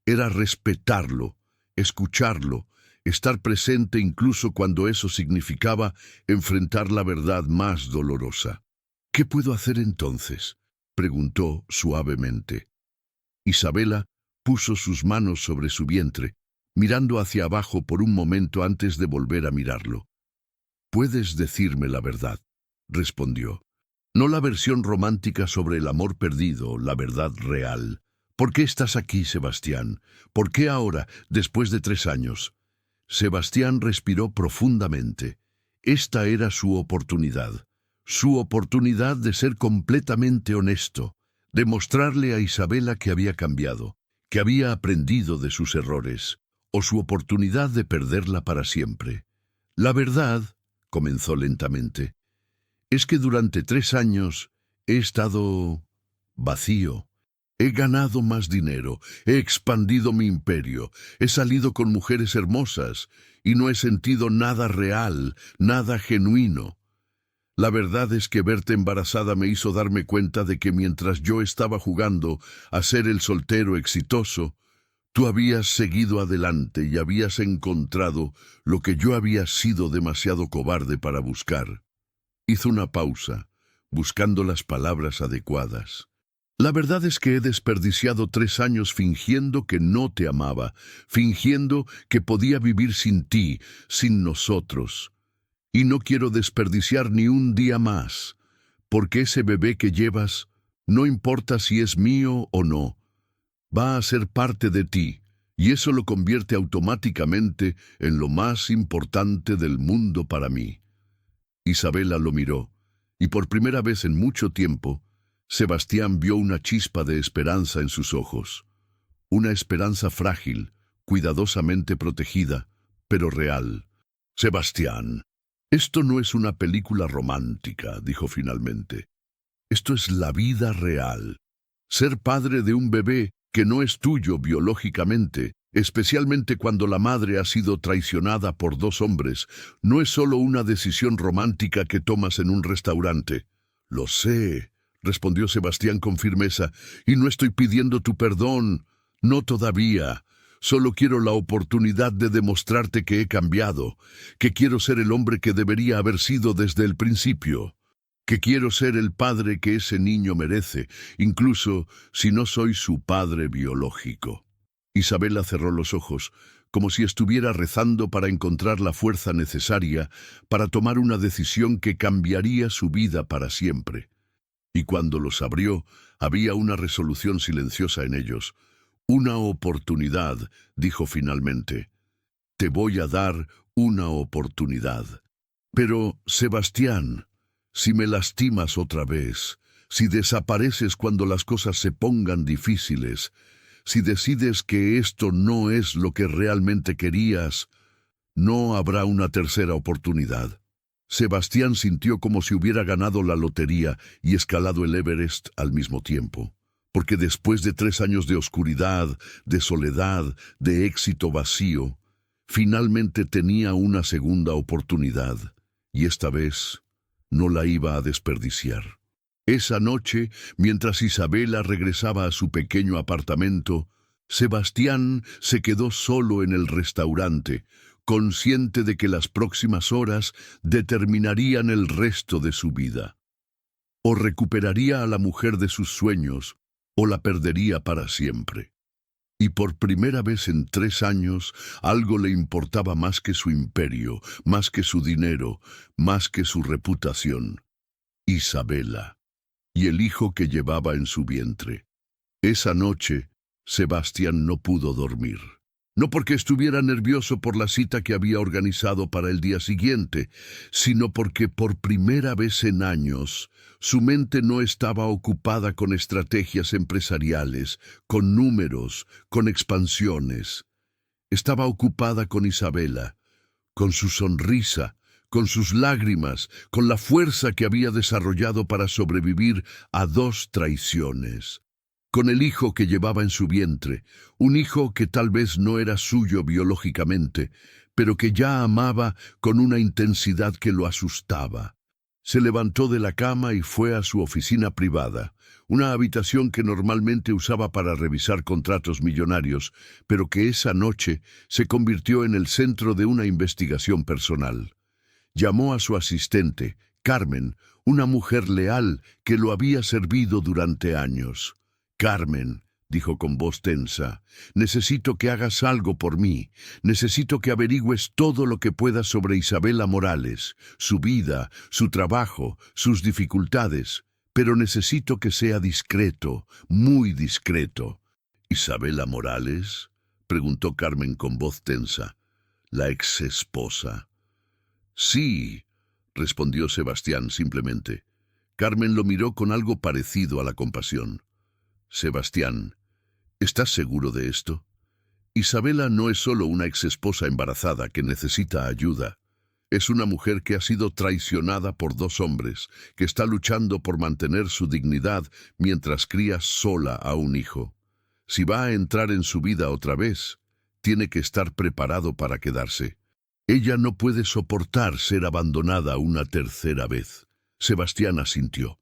Speaker 1: Era respetarlo, escucharlo, estar presente incluso cuando eso significaba enfrentar la verdad más dolorosa. «¿Qué puedo hacer entonces?», preguntó suavemente. Isabela puso sus manos sobre su vientre, mirando hacia abajo por un momento antes de volver a mirarlo. «Puedes decirme la verdad», respondió. «No la versión romántica sobre el amor perdido, la verdad real. ¿Por qué estás aquí, Sebastián? ¿Por qué ahora, después de 3 años?» Sebastián respiró profundamente. Esta era su oportunidad de ser completamente honesto, de mostrarle a Isabela que había cambiado, que había aprendido de sus errores, o su oportunidad de perderla para siempre. «La verdad», comenzó lentamente, «es que durante 3 años he estado vacío. He ganado más dinero, he expandido mi imperio, he salido con mujeres hermosas y no he sentido nada real, nada genuino. La verdad es que verte embarazada me hizo darme cuenta de que mientras yo estaba jugando a ser el soltero exitoso, tú habías seguido adelante y habías encontrado lo que yo había sido demasiado cobarde para buscar». Hizo una pausa, buscando las palabras adecuadas. La verdad es que he desperdiciado 3 años fingiendo que no te amaba, fingiendo que podía vivir sin ti, sin nosotros. Y no quiero desperdiciar ni un día más, porque ese bebé que llevas, no importa si es mío o no, va a ser parte de ti, y eso lo convierte automáticamente en lo más importante del mundo para mí. Isabela lo miró, y por primera vez en mucho tiempo, Sebastián vio una chispa de esperanza en sus ojos. Una esperanza frágil, cuidadosamente protegida, pero real. Sebastián, esto no es una película romántica, dijo finalmente. Esto es la vida real. Ser padre de un bebé que no es tuyo biológicamente, especialmente cuando la madre ha sido traicionada por 2 hombres, no es solo una decisión romántica que tomas en un restaurante. Lo sé, respondió Sebastián con firmeza, y no estoy pidiendo tu perdón. No todavía. Solo quiero la oportunidad de demostrarte que he cambiado, que quiero ser el hombre que debería haber sido desde el principio, que quiero ser el padre que ese niño merece, incluso si no soy su padre biológico. Isabela cerró los ojos, como si estuviera rezando para encontrar la fuerza necesaria para tomar una decisión que cambiaría su vida para siempre. Y cuando los abrió, había una resolución silenciosa en ellos. Una oportunidad, dijo finalmente. Te voy a dar una oportunidad. Pero, Sebastián, si me lastimas otra vez, si desapareces cuando las cosas se pongan difíciles, si decides que esto no es lo que realmente querías, no habrá una tercera oportunidad. Sebastián sintió como si hubiera ganado la lotería y escalado el Everest al mismo tiempo, porque después de 3 años de oscuridad, de soledad, de éxito vacío, finalmente tenía una segunda oportunidad, y esta vez no la iba a desperdiciar. Esa noche, mientras Isabela regresaba a su pequeño apartamento, Sebastián se quedó solo en el restaurante, consciente de que las próximas horas determinarían el resto de su vida. O recuperaría a la mujer de sus sueños, o la perdería para siempre. Y por primera vez en 3 años, algo le importaba más que su imperio, más que su dinero, más que su reputación. Isabela, y el hijo que llevaba en su vientre. Esa noche, Sebastián no pudo dormir. No porque estuviera nervioso por la cita que había organizado para el día siguiente, sino porque por primera vez en años, su mente no estaba ocupada con estrategias empresariales, con números, con expansiones. Estaba ocupada con Isabela, con su sonrisa, con sus lágrimas, con la fuerza que había desarrollado para sobrevivir a 2 traiciones. Con el hijo que llevaba en su vientre, un hijo que tal vez no era suyo biológicamente, pero que ya amaba con una intensidad que lo asustaba. Se levantó de la cama y fue a su oficina privada, una habitación que normalmente usaba para revisar contratos millonarios, pero que esa noche se convirtió en el centro de una investigación personal. Llamó a su asistente, Carmen, una mujer leal que lo había servido durante años. Carmen, dijo con voz tensa, necesito que hagas algo por mí. Necesito que averigües todo lo que puedas sobre Isabela Morales, su vida, su trabajo, sus dificultades, pero necesito que sea discreto, muy discreto. ¿Isabela Morales?, preguntó Carmen con voz tensa. ¿La ex esposa? Sí, respondió Sebastián simplemente. Carmen lo miró con algo parecido a la compasión. Sebastián, ¿estás seguro de esto? Isabela no es solo una exesposa embarazada que necesita ayuda. Es una mujer que ha sido traicionada por 2 hombres, que está luchando por mantener su dignidad mientras cría sola a un hijo. Si va a entrar en su vida otra vez, tiene que estar preparado para quedarse. Ella no puede soportar ser abandonada una tercera vez. Sebastián asintió.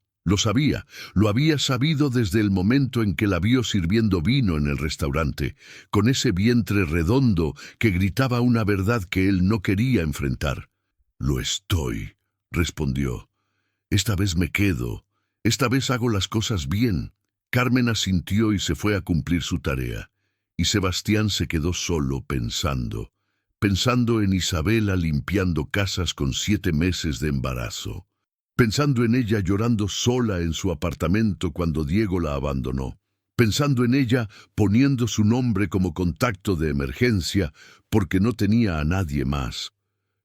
Speaker 1: Lo había sabido desde el momento en que la vio sirviendo vino en el restaurante, con ese vientre redondo que gritaba una verdad que él no quería enfrentar. Lo estoy, respondió. Esta vez me quedo, esta vez hago las cosas bien. Carmen asintió y se fue a cumplir su tarea, y Sebastián se quedó solo pensando en Isabela limpiando casas con 7 meses de embarazo, pensando en ella llorando sola en su apartamento cuando Diego la abandonó, pensando en ella poniendo su nombre como contacto de emergencia porque no tenía a nadie más,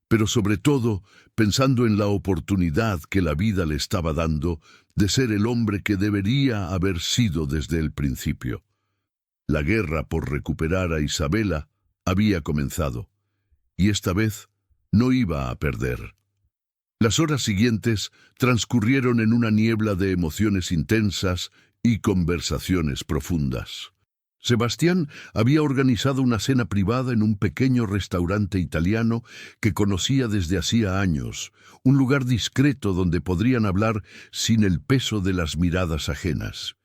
Speaker 1: pero sobre todo pensando en la oportunidad que la vida le estaba dando de ser el hombre que debería haber sido desde el principio. La guerra por recuperar a Isabela había comenzado, y esta vez no iba a perder. Las horas siguientes transcurrieron en una niebla de emociones intensas y conversaciones profundas. Sebastián había organizado una cena privada en un pequeño restaurante italiano que conocía desde hacía años, un lugar discreto donde podrían hablar sin el peso de las miradas ajenas.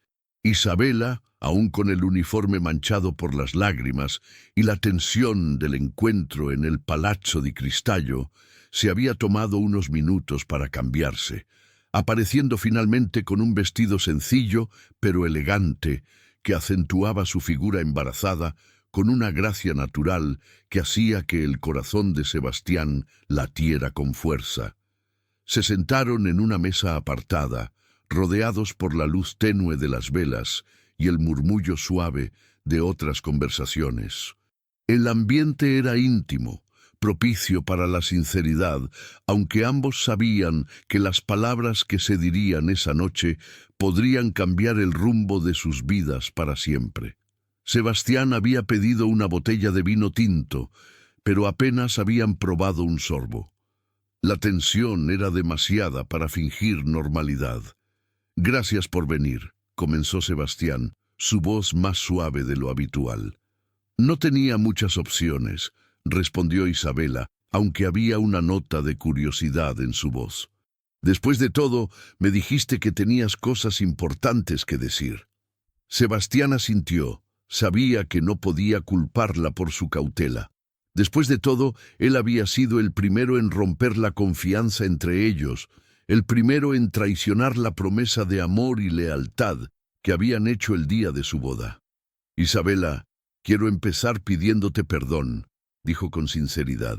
Speaker 1: Isabela, aún con el uniforme manchado por las lágrimas y la tensión del encuentro en el Palazzo di Cristallo, se había tomado unos minutos para cambiarse, apareciendo finalmente con un vestido sencillo pero elegante que acentuaba su figura embarazada con una gracia natural que hacía que el corazón de Sebastián latiera con fuerza. Se sentaron en una mesa apartada, rodeados por la luz tenue de las velas y el murmullo suave de otras conversaciones. El ambiente era íntimo, propicio para la sinceridad, aunque ambos sabían que las palabras que se dirían esa noche podrían cambiar el rumbo de sus vidas para siempre. Sebastián había pedido una botella de vino tinto, pero apenas habían probado un sorbo. La tensión era demasiada para fingir normalidad. «Gracias por venir», comenzó Sebastián, su voz más suave de lo habitual. «No tenía muchas opciones», respondió Isabela, aunque había una nota de curiosidad en su voz. «Después de todo, me dijiste que tenías cosas importantes que decir». Sebastián asintió. Sabía que no podía culparla por su cautela. Después de todo, él había sido el primero en romper la confianza entre ellos, el primero en traicionar la promesa de amor y lealtad que habían hecho el día de su boda. «Isabela, quiero empezar pidiéndote perdón», dijo con sinceridad.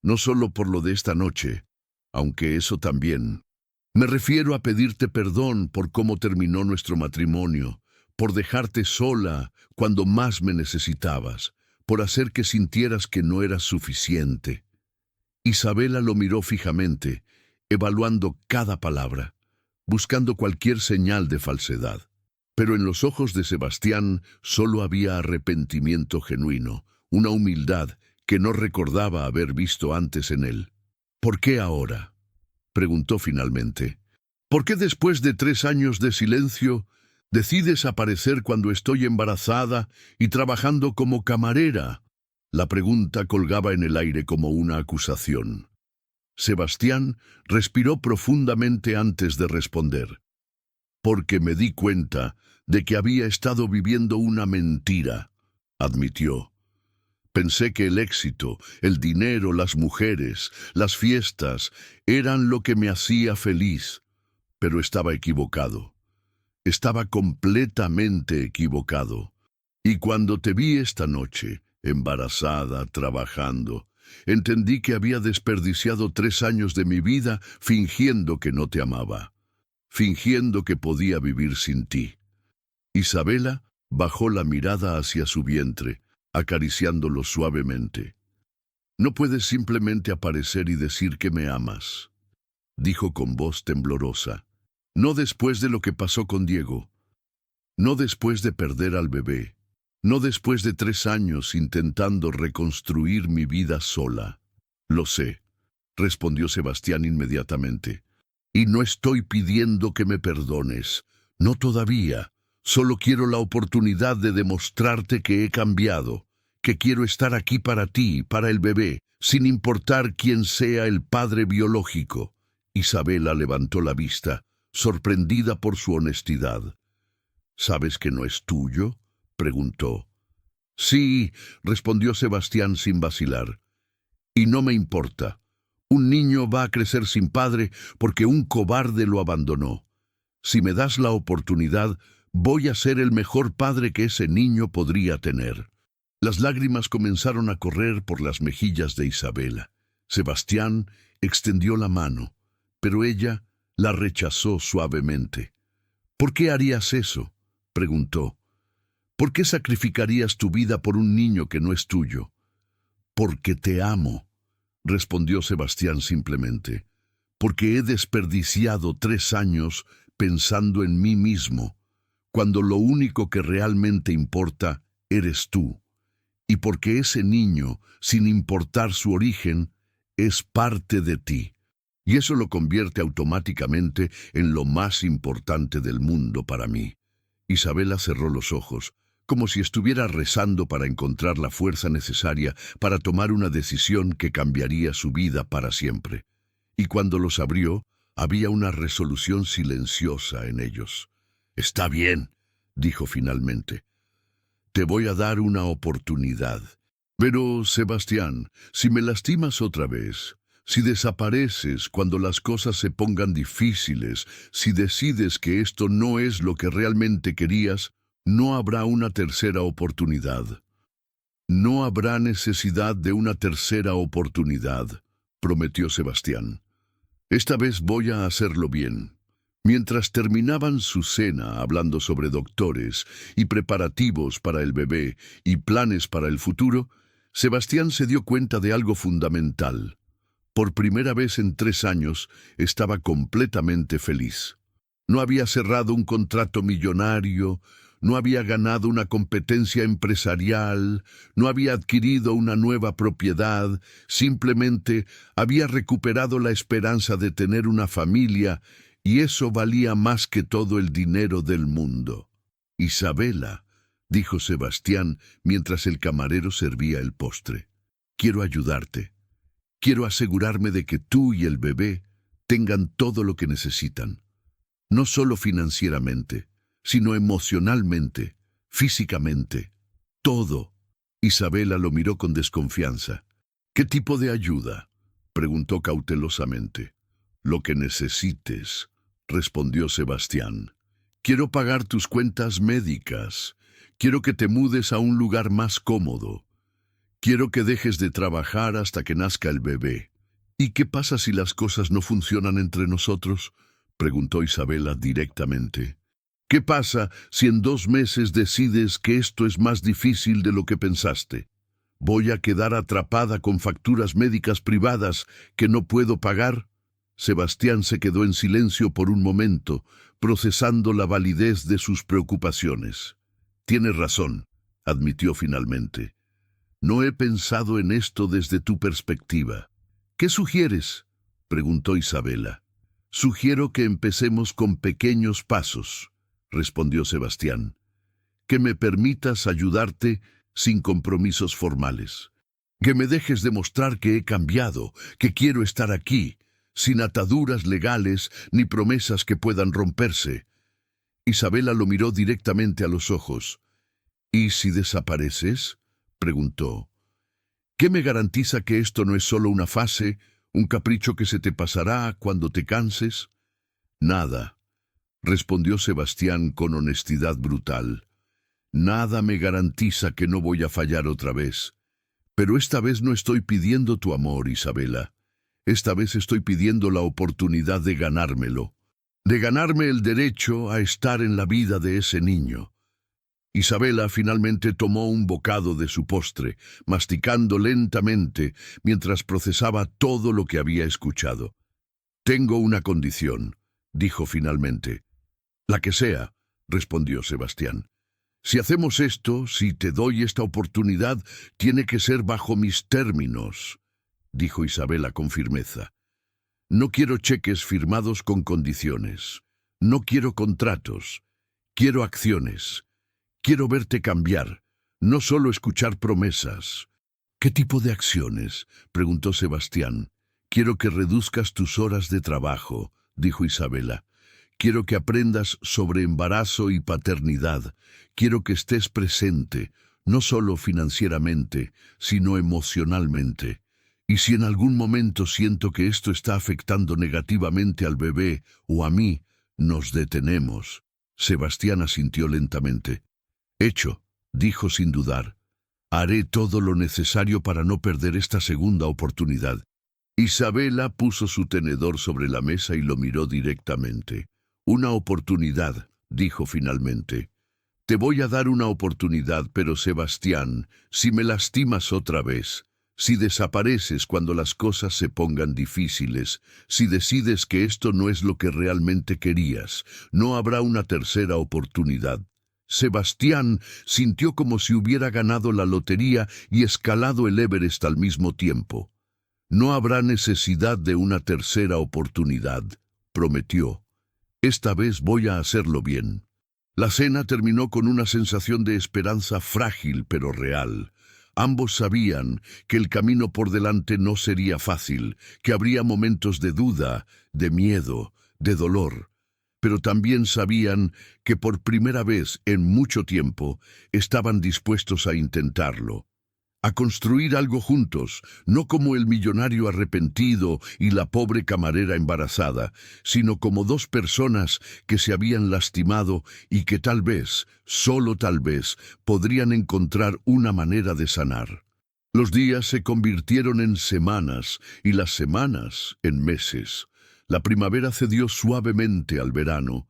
Speaker 1: «No solo por lo de esta noche, aunque eso también. Me refiero a pedirte perdón por cómo terminó nuestro matrimonio, por dejarte sola cuando más me necesitabas, por hacer que sintieras que no eras suficiente». Isabela lo miró fijamente, evaluando cada palabra, buscando cualquier señal de falsedad. Pero en los ojos de Sebastián solo había arrepentimiento genuino, una humildad que no recordaba haber visto antes en él. «¿Por qué ahora?», preguntó finalmente. «¿Por qué después de 3 años de silencio decides aparecer cuando estoy embarazada y trabajando como camarera?» La pregunta colgaba en el aire como una acusación. Sebastián respiró profundamente antes de responder. «Porque me di cuenta de que había estado viviendo una mentira», admitió. «Pensé que el éxito, el dinero, las mujeres, las fiestas, eran lo que me hacía feliz, pero estaba equivocado. Estaba completamente equivocado. Y cuando te vi esta noche, embarazada, trabajando, entendí que había desperdiciado 3 años de mi vida fingiendo que no te amaba, fingiendo que podía vivir sin ti». Isabela bajó la mirada hacia su vientre, acariciándolo suavemente. «No puedes simplemente aparecer y decir que me amas», dijo con voz temblorosa. «No después de lo que pasó con Diego. No después de perder al bebé. No después de 3 años intentando reconstruir mi vida sola». «Lo sé», respondió Sebastián inmediatamente. «Y no estoy pidiendo que me perdones. No todavía. Solo quiero la oportunidad de demostrarte que he cambiado, que quiero estar aquí para ti, para el bebé, sin importar quién sea el padre biológico». Isabela levantó la vista, sorprendida por su honestidad. «¿Sabes que no es tuyo?», preguntó. «Sí», respondió Sebastián sin vacilar. «Y no me importa. Un niño va a crecer sin padre porque un cobarde lo abandonó. Si me das la oportunidad, Voy a ser el mejor padre que ese niño podría tener. Las lágrimas comenzaron a correr por las mejillas de Isabela. Sebastián extendió la mano, pero ella la rechazó suavemente. ¿Por qué harías eso?, preguntó. ¿Por qué sacrificarías tu vida por un niño que no es tuyo? Porque te amo, respondió Sebastián simplemente. Porque he desperdiciado 3 años pensando en mí mismo, cuando lo único que realmente importa eres tú. Y porque ese niño, sin importar su origen, es parte de ti. Y eso lo convierte automáticamente en lo más importante del mundo para mí. Isabela cerró los ojos, como si estuviera rezando para encontrar la fuerza necesaria para tomar una decisión que cambiaría su vida para siempre. Y cuando los abrió, había una resolución silenciosa en ellos. «Está bien», dijo finalmente. «Te voy a dar una oportunidad. Pero, Sebastián, si me lastimas otra vez, si desapareces cuando las cosas se pongan difíciles, si decides que esto no es lo que realmente querías, no habrá una tercera oportunidad. No habrá necesidad de una tercera oportunidad», prometió Sebastián. «Esta vez voy a hacerlo bien». Mientras terminaban su cena hablando sobre doctores y preparativos para el bebé y planes para el futuro, Sebastián se dio cuenta de algo fundamental. Por primera vez en 3 años estaba completamente feliz. No había cerrado un contrato millonario, no había ganado una competencia empresarial, no había adquirido una nueva propiedad, simplemente había recuperado la esperanza de tener una familia, y eso valía más que todo el dinero del mundo. «Isabela», dijo Sebastián mientras el camarero servía el postre, «quiero ayudarte. Quiero asegurarme de que tú y el bebé tengan todo lo que necesitan. No solo financieramente, sino emocionalmente, físicamente, todo». Isabela lo miró con desconfianza. «¿Qué tipo de ayuda?», preguntó cautelosamente. «Lo que necesites», respondió Sebastián. «Quiero pagar tus cuentas médicas. Quiero que te mudes a un lugar más cómodo. Quiero que dejes de trabajar hasta que nazca el bebé». «¿Y qué pasa si las cosas no funcionan entre nosotros?», preguntó Isabela directamente. «¿Qué pasa si en 2 meses decides que esto es más difícil de lo que pensaste? ¿Voy a quedar atrapada con facturas médicas privadas que no puedo pagar?». Sebastián se quedó en silencio por un momento, procesando la validez de sus preocupaciones. «Tienes razón», admitió finalmente. «No he pensado en esto desde tu perspectiva». «¿Qué sugieres?», preguntó Isabela. «Sugiero que empecemos con pequeños pasos», respondió Sebastián. «Que me permitas ayudarte sin compromisos formales. Que me dejes demostrar que he cambiado, que quiero estar aquí, sin ataduras legales ni promesas que puedan romperse». Isabela lo miró directamente a los ojos. «¿Y si desapareces?», preguntó. «¿Qué me garantiza que esto no es solo una fase, un capricho que se te pasará cuando te canses?». «Nada», respondió Sebastián con honestidad brutal. «Nada me garantiza que no voy a fallar otra vez. Pero esta vez no estoy pidiendo tu amor, Isabela. Esta vez estoy pidiendo la oportunidad de ganármelo, de ganarme el derecho a estar en la vida de ese niño». Isabela finalmente tomó un bocado de su postre, masticando lentamente mientras procesaba todo lo que había escuchado. «Tengo una condición», dijo finalmente. «La que sea», respondió Sebastián. «Si hacemos esto, si te doy esta oportunidad, tiene que ser bajo mis términos», dijo Isabela con firmeza. «No quiero cheques firmados con condiciones. No quiero contratos. Quiero acciones. Quiero verte cambiar, no solo escuchar promesas». «¿Qué tipo de acciones?», preguntó Sebastián. «Quiero que reduzcas tus horas de trabajo», dijo Isabela. «Quiero que aprendas sobre embarazo y paternidad. Quiero que estés presente, no solo financieramente, sino emocionalmente. Y si en algún momento siento que esto está afectando negativamente al bebé o a mí, nos detenemos». Sebastián asintió lentamente. Hecho, dijo sin dudar. Haré todo lo necesario para no perder esta segunda oportunidad. Isabela puso su tenedor sobre la mesa y lo miró directamente. Una oportunidad, dijo finalmente. Te voy a dar una oportunidad, pero Sebastián, si me lastimas otra vez, si desapareces cuando las cosas se pongan difíciles, si decides que esto no es lo que realmente querías, no habrá una tercera oportunidad. Sebastián sintió como si hubiera ganado la lotería y escalado el Everest al mismo tiempo. No habrá necesidad de una tercera oportunidad, prometió. Esta vez voy a hacerlo bien. La cena terminó con una sensación de esperanza frágil pero real. Ambos sabían que el camino por delante no sería fácil, que habría momentos de duda, de miedo, de dolor. Pero también sabían que por primera vez en mucho tiempo estaban dispuestos a intentarlo. A construir algo juntos, no como el millonario arrepentido y la pobre camarera embarazada, sino como dos personas que se habían lastimado y que tal vez, solo tal vez, podrían encontrar una manera de sanar. Los días se convirtieron en semanas y las semanas en meses. La primavera cedió suavemente al verano,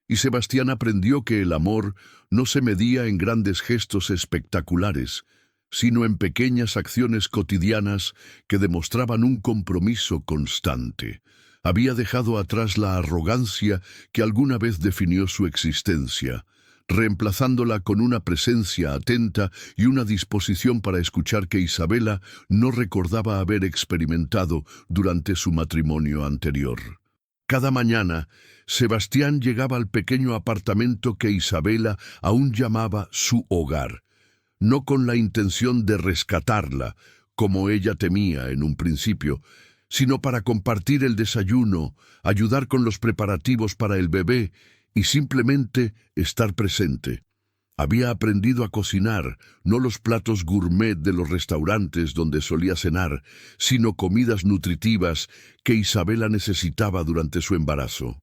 Speaker 1: y Sebastián aprendió que el amor no se medía en grandes gestos espectaculares, sino en pequeñas acciones cotidianas que demostraban un compromiso constante. Había dejado atrás la arrogancia que alguna vez definió su existencia, reemplazándola con una presencia atenta y una disposición para escuchar que Isabela no recordaba haber experimentado durante su matrimonio anterior. Cada mañana, Sebastián llegaba al pequeño apartamento que Isabela aún llamaba su hogar, no con la intención de rescatarla, como ella temía en un principio, sino para compartir el desayuno, ayudar con los preparativos para el bebé y simplemente estar presente. Había aprendido a cocinar, no los platos gourmet de los restaurantes donde solía cenar, sino comidas nutritivas que Isabela necesitaba durante su embarazo.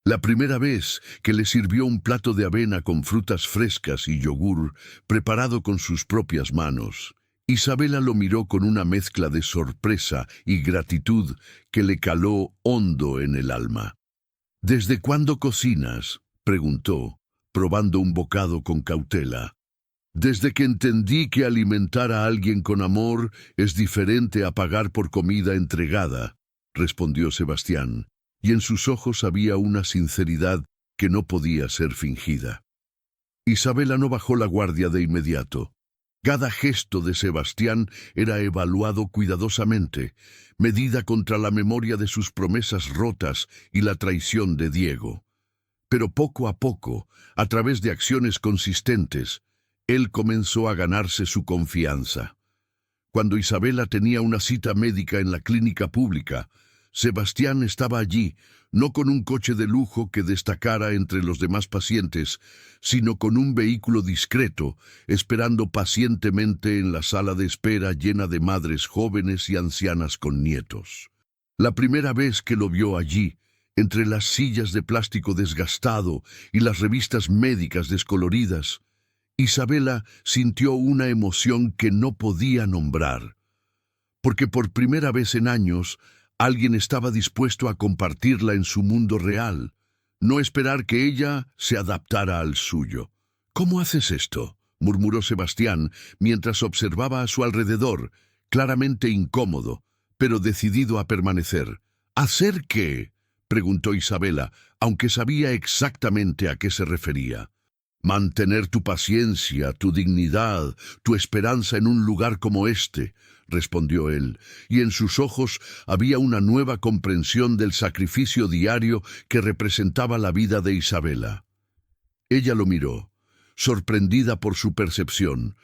Speaker 1: La primera vez que le sirvió un plato de avena con frutas frescas y yogur preparado con sus propias manos, Isabela lo miró con una mezcla de sorpresa y gratitud que le caló hondo en el alma. ¿Desde cuándo cocinas?, preguntó, probando un bocado con cautela. Desde que entendí que alimentar a alguien con amor es diferente a pagar por comida entregada, respondió Sebastián, y en sus ojos había una sinceridad que no podía ser fingida. Isabela no bajó la guardia de inmediato. Cada gesto de Sebastián era evaluado cuidadosamente, medida contra la memoria de sus promesas rotas y la traición de Diego. Pero poco a poco, a través de acciones consistentes, él comenzó a ganarse su confianza. Cuando Isabela tenía una cita médica en la clínica pública, Sebastián estaba allí, no con un coche de lujo que destacara entre los demás pacientes, sino con un vehículo discreto, esperando pacientemente en la sala de espera llena de madres jóvenes y ancianas con nietos. La primera vez que lo vio allí, entre las sillas de plástico desgastado y las revistas médicas descoloridas, Isabela sintió una emoción que no podía nombrar, porque por primera vez en años, alguien estaba dispuesto a compartirla en su mundo real, no esperar que ella se adaptara al suyo. «¿Cómo haces esto?», murmuró Sebastián mientras observaba a su alrededor, claramente incómodo, pero decidido a permanecer. «¿Hacer qué?», preguntó Isabela, aunque sabía exactamente a qué se refería. «Mantener tu paciencia, tu dignidad, tu esperanza en un lugar como este», respondió él, y en sus ojos había una nueva comprensión del sacrificio diario que representaba la vida de Isabela. Ella lo miró, sorprendida por su percepción,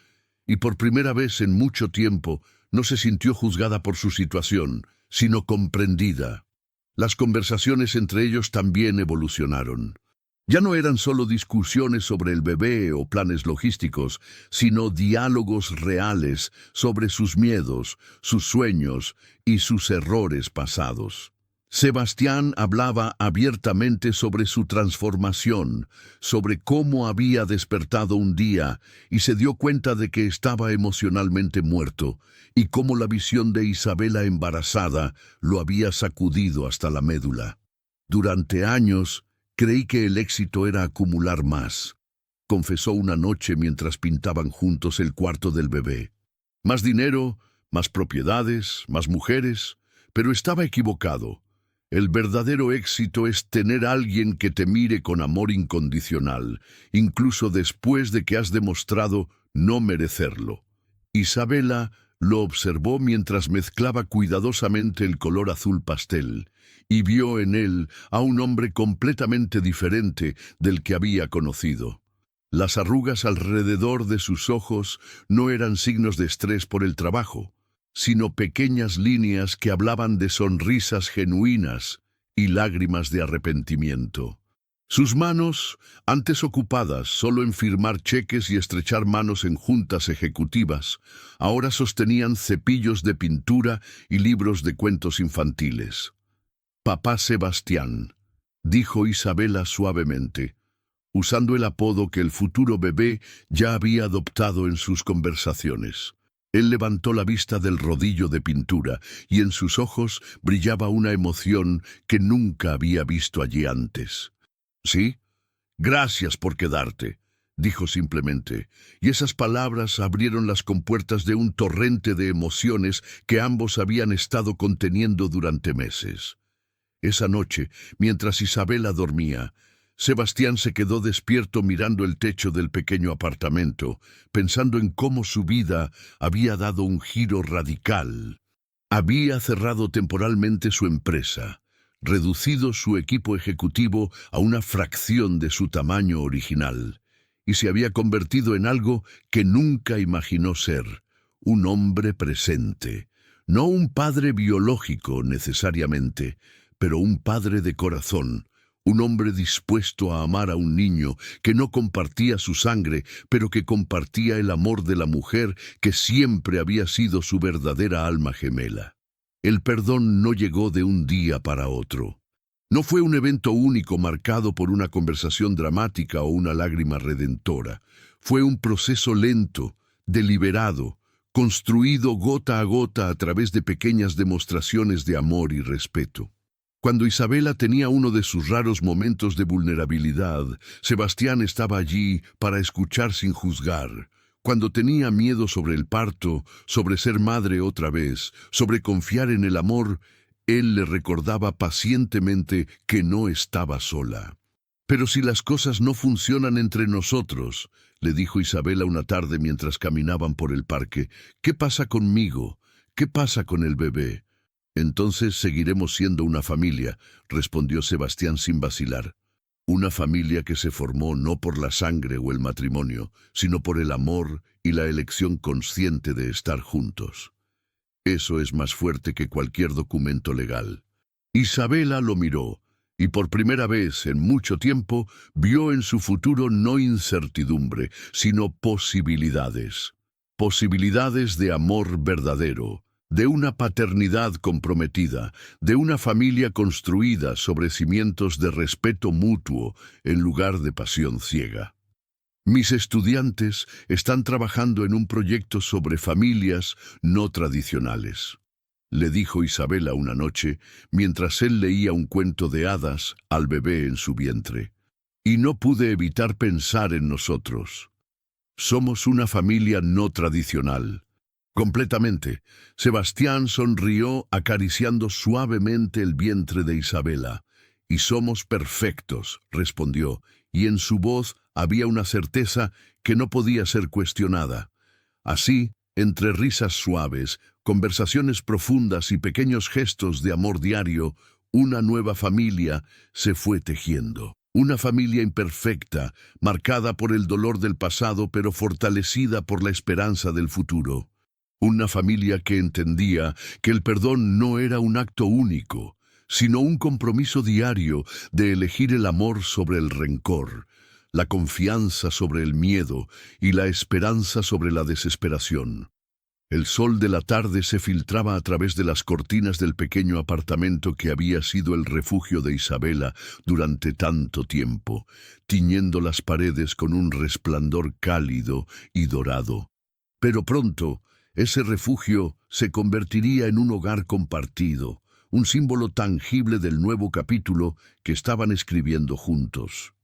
Speaker 1: y por primera vez en mucho tiempo no se sintió juzgada por su situación, sino comprendida. Las conversaciones entre ellos también evolucionaron. Ya no eran solo discusiones sobre el bebé o planes logísticos, sino diálogos reales sobre sus miedos, sus sueños y sus errores pasados. Sebastián hablaba abiertamente sobre su transformación, sobre cómo había despertado un día y se dio cuenta de que estaba emocionalmente muerto, y cómo la visión de Isabela embarazada lo había sacudido hasta la médula. Durante años creí que el éxito era acumular más, confesó una noche mientras pintaban juntos el cuarto del bebé. Más dinero, más propiedades, más mujeres, pero estaba equivocado. El verdadero éxito es tener a alguien que te mire con amor incondicional, incluso después de que has demostrado no merecerlo. Isabela lo observó mientras mezclaba cuidadosamente el color azul pastel, y vio en él a un hombre completamente diferente del que había conocido. Las arrugas alrededor de sus ojos no eran signos de estrés por el trabajo, sino pequeñas líneas que hablaban de sonrisas genuinas y lágrimas de arrepentimiento. Sus manos, antes ocupadas solo en firmar cheques y estrechar manos en juntas ejecutivas, ahora sostenían cepillos de pintura y libros de cuentos infantiles. «Papá Sebastián», dijo Isabela suavemente, usando el apodo que el futuro bebé ya había adoptado en sus conversaciones. Él levantó la vista del rodillo de pintura y en sus ojos brillaba una emoción que nunca había visto allí antes. «¿Sí? Gracias por quedarte», dijo simplemente, y esas palabras abrieron las compuertas de un torrente de emociones que ambos habían estado conteniendo durante meses. Esa noche, mientras Isabela dormía, Sebastián se quedó despierto mirando el techo del pequeño apartamento, pensando en cómo su vida había dado un giro radical. Había cerrado temporalmente su empresa, reducido su equipo ejecutivo a una fracción de su tamaño original, y se había convertido en algo que nunca imaginó ser, un hombre presente, no un padre biológico necesariamente, pero un padre de corazón, un hombre dispuesto a amar a un niño que no compartía su sangre, pero que compartía el amor de la mujer que siempre había sido su verdadera alma gemela. El perdón no llegó de un día para otro. No fue un evento único marcado por una conversación dramática o una lágrima redentora. Fue un proceso lento, deliberado, construido gota a gota a través de pequeñas demostraciones de amor y respeto. Cuando Isabela tenía uno de sus raros momentos de vulnerabilidad, Sebastián estaba allí para escuchar sin juzgar. Cuando tenía miedo sobre el parto, sobre ser madre otra vez, sobre confiar en el amor, él le recordaba pacientemente que no estaba sola. «Pero si las cosas no funcionan entre nosotros», le dijo Isabela una tarde mientras caminaban por el parque, «¿qué pasa conmigo? ¿Qué pasa con el bebé?» «Entonces seguiremos siendo una familia», respondió Sebastián sin vacilar. «Una familia que se formó no por la sangre o el matrimonio, sino por el amor y la elección consciente de estar juntos. Eso es más fuerte que cualquier documento legal». Isabela lo miró, y por primera vez en mucho tiempo vio en su futuro no incertidumbre, sino posibilidades. Posibilidades de amor verdadero, de una paternidad comprometida, de una familia construida sobre cimientos de respeto mutuo en lugar de pasión ciega. «Mis estudiantes están trabajando en un proyecto sobre familias no tradicionales», le dijo Isabela una noche mientras él leía un cuento de hadas al bebé en su vientre. «Y no pude evitar pensar en nosotros. Somos una familia no tradicional». «Completamente». Sebastián sonrió acariciando suavemente el vientre de Isabela. «Y somos perfectos», respondió, y en su voz había una certeza que no podía ser cuestionada. Así, entre risas suaves, conversaciones profundas y pequeños gestos de amor diario, una nueva familia se fue tejiendo. Una familia imperfecta, marcada por el dolor del pasado pero fortalecida por la esperanza del futuro. Una familia que entendía que el perdón no era un acto único, sino un compromiso diario de elegir el amor sobre el rencor, la confianza sobre el miedo y la esperanza sobre la desesperación. El sol de la tarde se filtraba a través de las cortinas del pequeño apartamento que había sido el refugio de Isabela durante tanto tiempo, tiñendo las paredes con un resplandor cálido y dorado. Pero pronto, ese refugio se convertiría en un hogar compartido, un símbolo tangible del nuevo capítulo que estaban escribiendo juntos.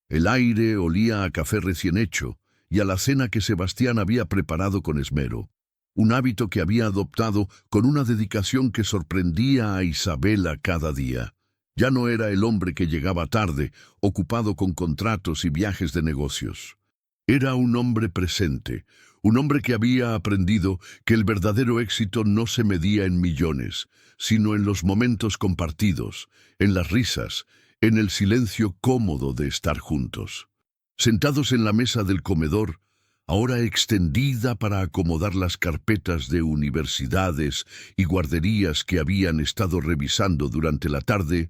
Speaker 1: El aire olía a café recién hecho y a la cena que Sebastián había preparado con esmero. Un hábito que había adoptado con una dedicación que sorprendía a Isabela cada día. Ya no era el hombre que llegaba tarde, ocupado con contratos y viajes de negocios. Era un hombre presente, un hombre que había aprendido que el verdadero éxito no se medía en millones, sino en los momentos compartidos, en las risas, en el silencio cómodo de estar juntos. Sentados en la mesa del comedor, ahora extendida para acomodar las carpetas de universidades y guarderías que habían estado revisando durante la tarde,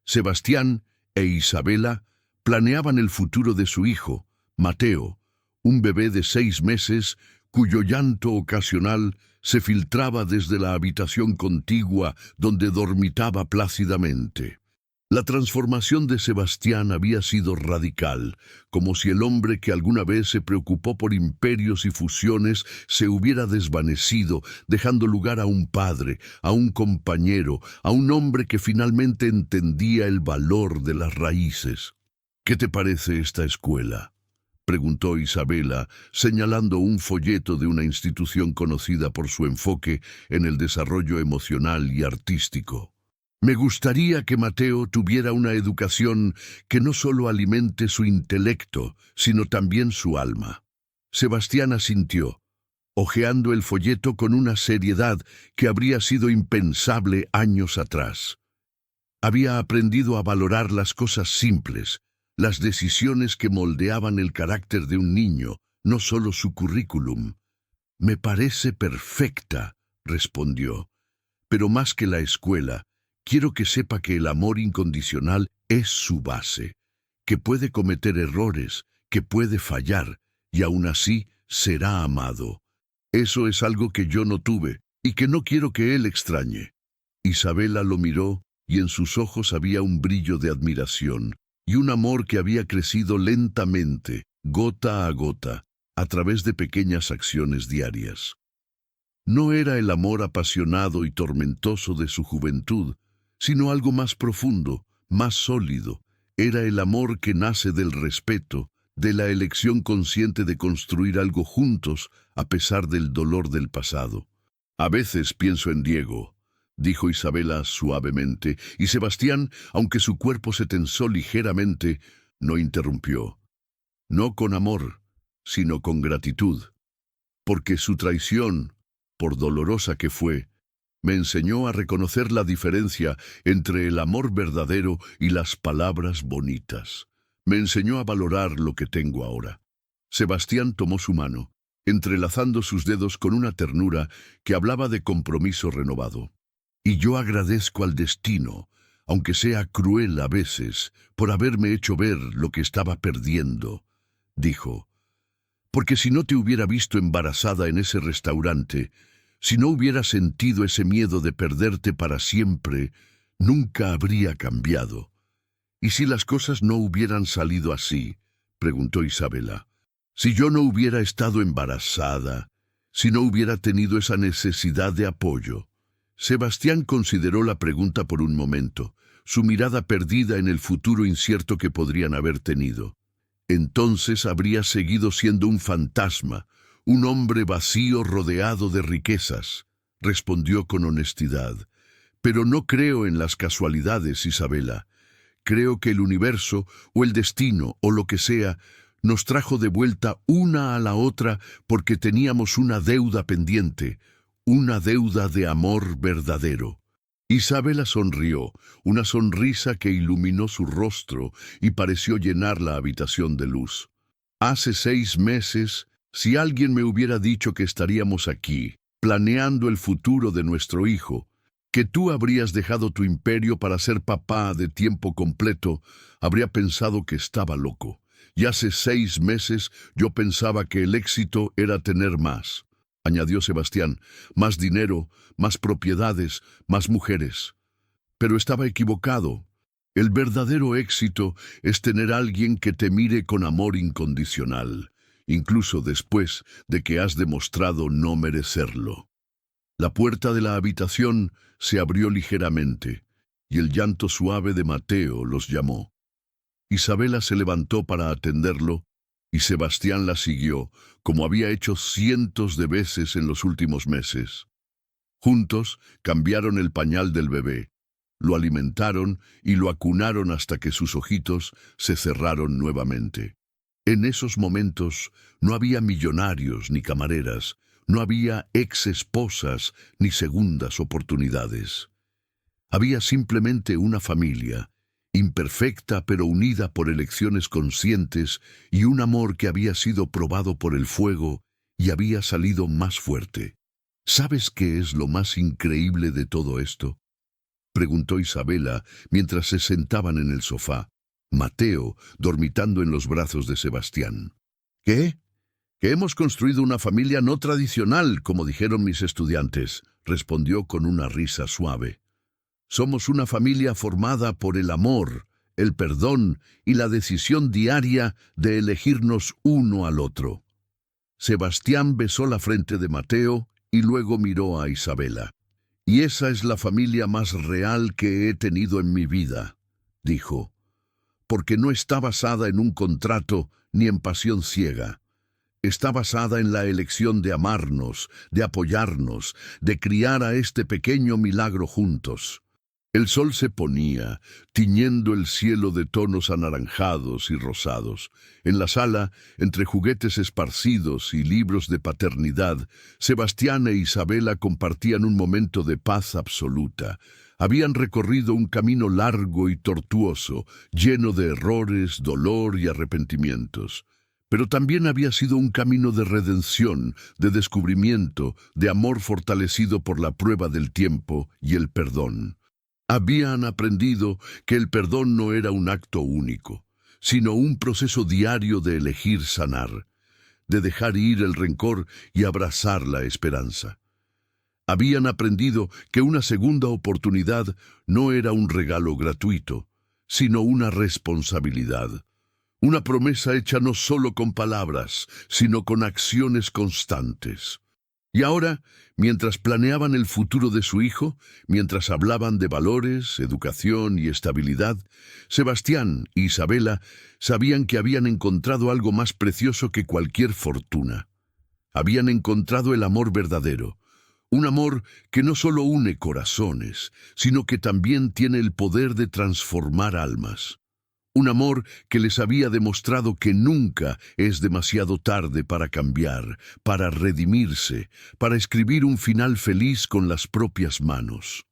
Speaker 1: Sebastián e Isabela planeaban el futuro de su hijo, Mateo, un bebé de 6 meses cuyo llanto ocasional se filtraba desde la habitación contigua donde dormitaba plácidamente. La transformación de Sebastián había sido radical, como si el hombre que alguna vez se preocupó por imperios y fusiones se hubiera desvanecido, dejando lugar a un padre, a un compañero, a un hombre que finalmente entendía el valor de las raíces. «¿Qué te parece esta escuela?», preguntó Isabela, señalando un folleto de una institución conocida por su enfoque en el desarrollo emocional y artístico. «Me gustaría que Mateo tuviera una educación que no solo alimente su intelecto, sino también su alma». Sebastián asintió, hojeando el folleto con una seriedad que habría sido impensable años atrás. Había aprendido a valorar las cosas simples, las decisiones que moldeaban el carácter de un niño, no solo su currículum. «Me parece perfecta», respondió, «pero más que la escuela, quiero que sepa que el amor incondicional es su base, que puede cometer errores, que puede fallar, y aún así será amado. Eso es algo que yo no tuve, y que no quiero que él extrañe». Isabela lo miró, y en sus ojos había un brillo de admiración, y un amor que había crecido lentamente, gota a gota, a través de pequeñas acciones diarias. No era el amor apasionado y tormentoso de su juventud, sino algo más profundo, más sólido. Era el amor que nace del respeto, de la elección consciente de construir algo juntos a pesar del dolor del pasado. «A veces pienso en Diego», dijo Isabela suavemente, y Sebastián, aunque su cuerpo se tensó ligeramente, no interrumpió. No con amor, sino con gratitud, porque su traición, por dolorosa que fue, me enseñó a reconocer la diferencia entre el amor verdadero y las palabras bonitas. Me enseñó a valorar lo que tengo ahora. Sebastián tomó su mano, entrelazando sus dedos con una ternura que hablaba de compromiso renovado. «Y yo agradezco al destino, aunque sea cruel a veces, por haberme hecho ver lo que estaba perdiendo», dijo. «Porque si no te hubiera visto embarazada en ese restaurante, si no hubiera sentido ese miedo de perderte para siempre, nunca habría cambiado». «¿Y si las cosas no hubieran salido así?», preguntó Isabela. «Si yo no hubiera estado embarazada, si no hubiera tenido esa necesidad de apoyo». Sebastián consideró la pregunta por un momento, su mirada perdida en el futuro incierto que podrían haber tenido. «Entonces habría seguido siendo un fantasma, un hombre vacío rodeado de riquezas», respondió con honestidad. «Pero no creo en las casualidades, Isabela. Creo que el universo, o el destino, o lo que sea, nos trajo de vuelta una a la otra porque teníamos una deuda pendiente, una deuda de amor verdadero». Isabela sonrió, una sonrisa que iluminó su rostro y pareció llenar la habitación de luz. «Hace 6 meses, si alguien me hubiera dicho que estaríamos aquí, planeando el futuro de nuestro hijo, que tú habrías dejado tu imperio para ser papá de tiempo completo, habría pensado que estaba loco. Y hace 6 meses yo pensaba que el éxito era tener más. añadió Sebastián, más dinero, más propiedades, más mujeres. Pero estaba equivocado. El verdadero éxito es tener a alguien que te mire con amor incondicional, incluso después de que has demostrado no merecerlo. La puerta de la habitación se abrió ligeramente, y el llanto suave de Mateo los llamó. Isabela se levantó para atenderlo, y Sebastián la siguió, como había hecho cientos de veces en los últimos meses. Juntos cambiaron el pañal del bebé, lo alimentaron y lo acunaron hasta que sus ojitos se cerraron nuevamente. En esos momentos no había millonarios ni camareras, no había ex esposas ni segundas oportunidades. Había simplemente una familia, imperfecta pero unida por elecciones conscientes y un amor que había sido probado por el fuego y había salido más fuerte. ¿Sabes qué es lo más increíble de todo esto?, preguntó Isabela mientras se sentaban en el sofá, Mateo dormitando en los brazos de Sebastián. ¿Qué? Que hemos construido una familia no tradicional, como dijeron mis estudiantes, respondió con una risa suave. Somos una familia formada por el amor, el perdón y la decisión diaria de elegirnos uno al otro. Sebastián besó la frente de Mateo y luego miró a Isabela. Y esa es la familia más real que he tenido en mi vida, dijo, porque no está basada en un contrato ni en pasión ciega. Está basada en la elección de amarnos, de apoyarnos, de criar a este pequeño milagro juntos. El sol se ponía, tiñendo el cielo de tonos anaranjados y rosados. En la sala, entre juguetes esparcidos y libros de paternidad, Sebastián e Isabela compartían un momento de paz absoluta. Habían recorrido un camino largo y tortuoso, lleno de errores, dolor y arrepentimientos. Pero también había sido un camino de redención, de descubrimiento, de amor fortalecido por la prueba del tiempo y el perdón. Habían aprendido que el perdón no era un acto único, sino un proceso diario de elegir sanar, de dejar ir el rencor y abrazar la esperanza. Habían aprendido que una segunda oportunidad no era un regalo gratuito, sino una responsabilidad. Una promesa hecha no solo con palabras, sino con acciones constantes. Y ahora, mientras planeaban el futuro de su hijo, mientras hablaban de valores, educación y estabilidad, Sebastián y Isabela sabían que habían encontrado algo más precioso que cualquier fortuna. Habían encontrado el amor verdadero, un amor que no solo une corazones, sino que también tiene el poder de transformar almas. Un amor que les había demostrado que nunca es demasiado tarde para cambiar, para redimirse, para escribir un final feliz con las propias manos.